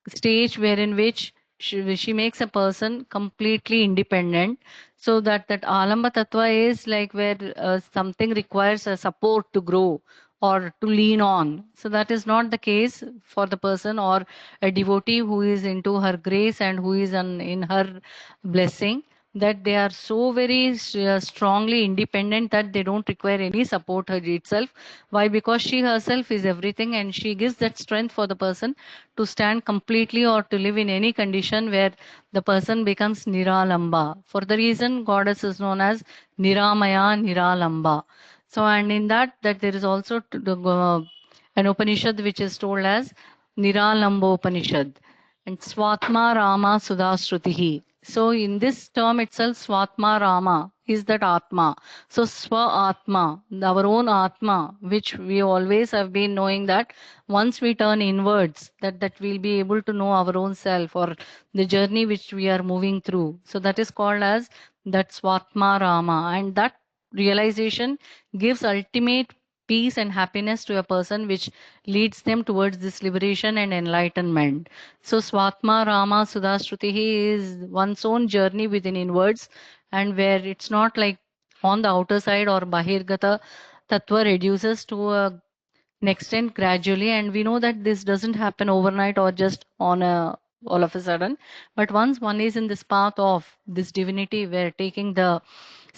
stage wherein which she makes a person completely independent. So that Alamba Tattva is like where something requires a support to grow or to lean on. So that is not the case for the person or a devotee who is into her grace and who is in her blessing, that they are so very strongly independent that they don't require any support her itself. Why? Because she herself is everything, and she gives that strength for the person to stand completely or to live in any condition where the person becomes Niralamba. For the reason goddess is known as Niramaya, Niralamba. So, and in that there is also an Upanishad which is told as Niralamba Upanishad, and Swatma Rama Sudhastrutihi. So in this term itself, Swatma Rama is that Atma. So Swa Atma, our own Atma, which we always have been knowing that once we turn inwards, that we'll be able to know our own self or the journey which we are moving through. So that is called as that Swatma Rama, and that realization gives ultimate peace and happiness to a person, which leads them towards this liberation and enlightenment. So Swatma Rama Sudhastrutihi is one's own journey within inwards, and where it's not like on the outer side or Bahirgata Tattva reduces to an extent gradually, and we know that this doesn't happen overnight or just on a all of a sudden. But once one is in this path of this divinity, where taking the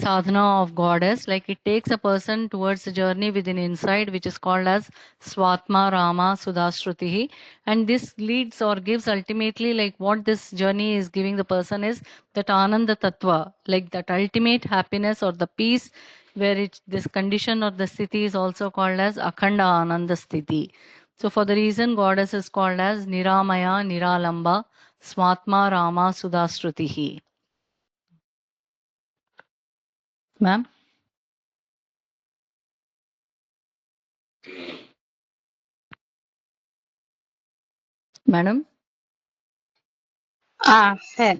sadhana of goddess, like it takes a person towards a journey within inside, which is called as Swatma Rama Sudhastrutihi. And this leads or gives ultimately, like what this journey is giving the person is that Ananda Tattva, like that ultimate happiness or the peace, where it's this condition or the sthiti is also called as Akhanda Ananda Sthiti. So for the reason goddess is called as Niramaya Niralamba Swatma Rama Sudhastrutihi. Ma'am? Madam? है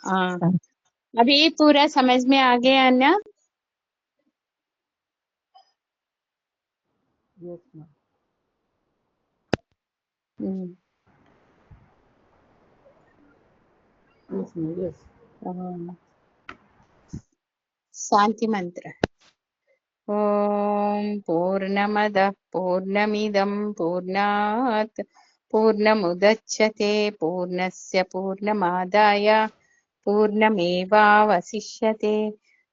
हाँ अभी पूरा समझ में आ गया ना? Yes, ma'am. Yes, ma'am. Yes. शांति मंत्र। ॐ पूर्णमदः पूर्णमिदं पूर्णात् पूर्णमुदच्यते पूर्णस्य पूर्णमादाय पूर्णमेवावशिष्यते।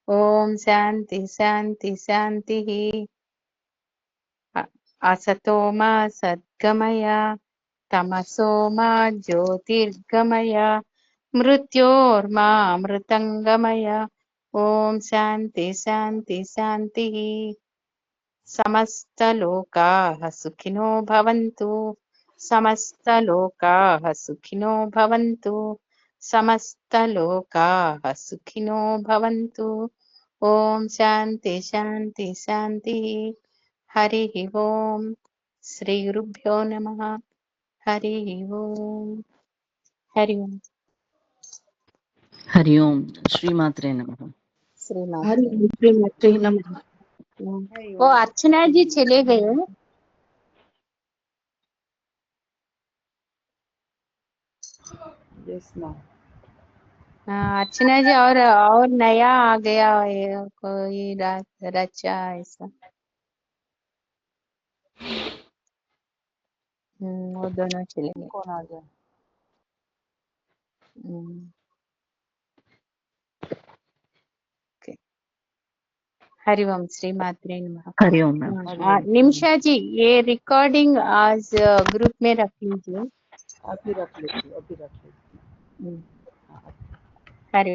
ॐ शान्ति शान्ति शान्तिः। असतो मा सद्गमय तमसो मा ज्योतिर्गमय मृत्योर्मा मृतङ्गमय। ॐ शान्ति शान्ति शान्तिः। समस्तलोकाः सुखिनो भवन्तु समस्तलोकाः सुखिनो भवन्तु समस्तलोकाः सुखिनो भवन्तु। ॐ शान्ति शान्ति शान्तिः। हरिः ओम्। श्रीगुरुभ्यो नमः। हरिः ओम्। हरि ओम्। Hari Om. Shri Matre Namaha. श्रीमाते वो अर्चना जी चले गए। Yes, ma'am. अर्चना जी और नया आ गया है कोई रचा ऐसा। वो दोनों चले गए। कौन आ गया? ओके। हरिओम। श्रीमात्रे नमः। Hari Om, ma'am. निमिषा जी ये रिकॉर्डिंग आज ग्रुप में रख लीजिए। अभी रख लेती हूँ, अभी रख लेती हूँ। हरि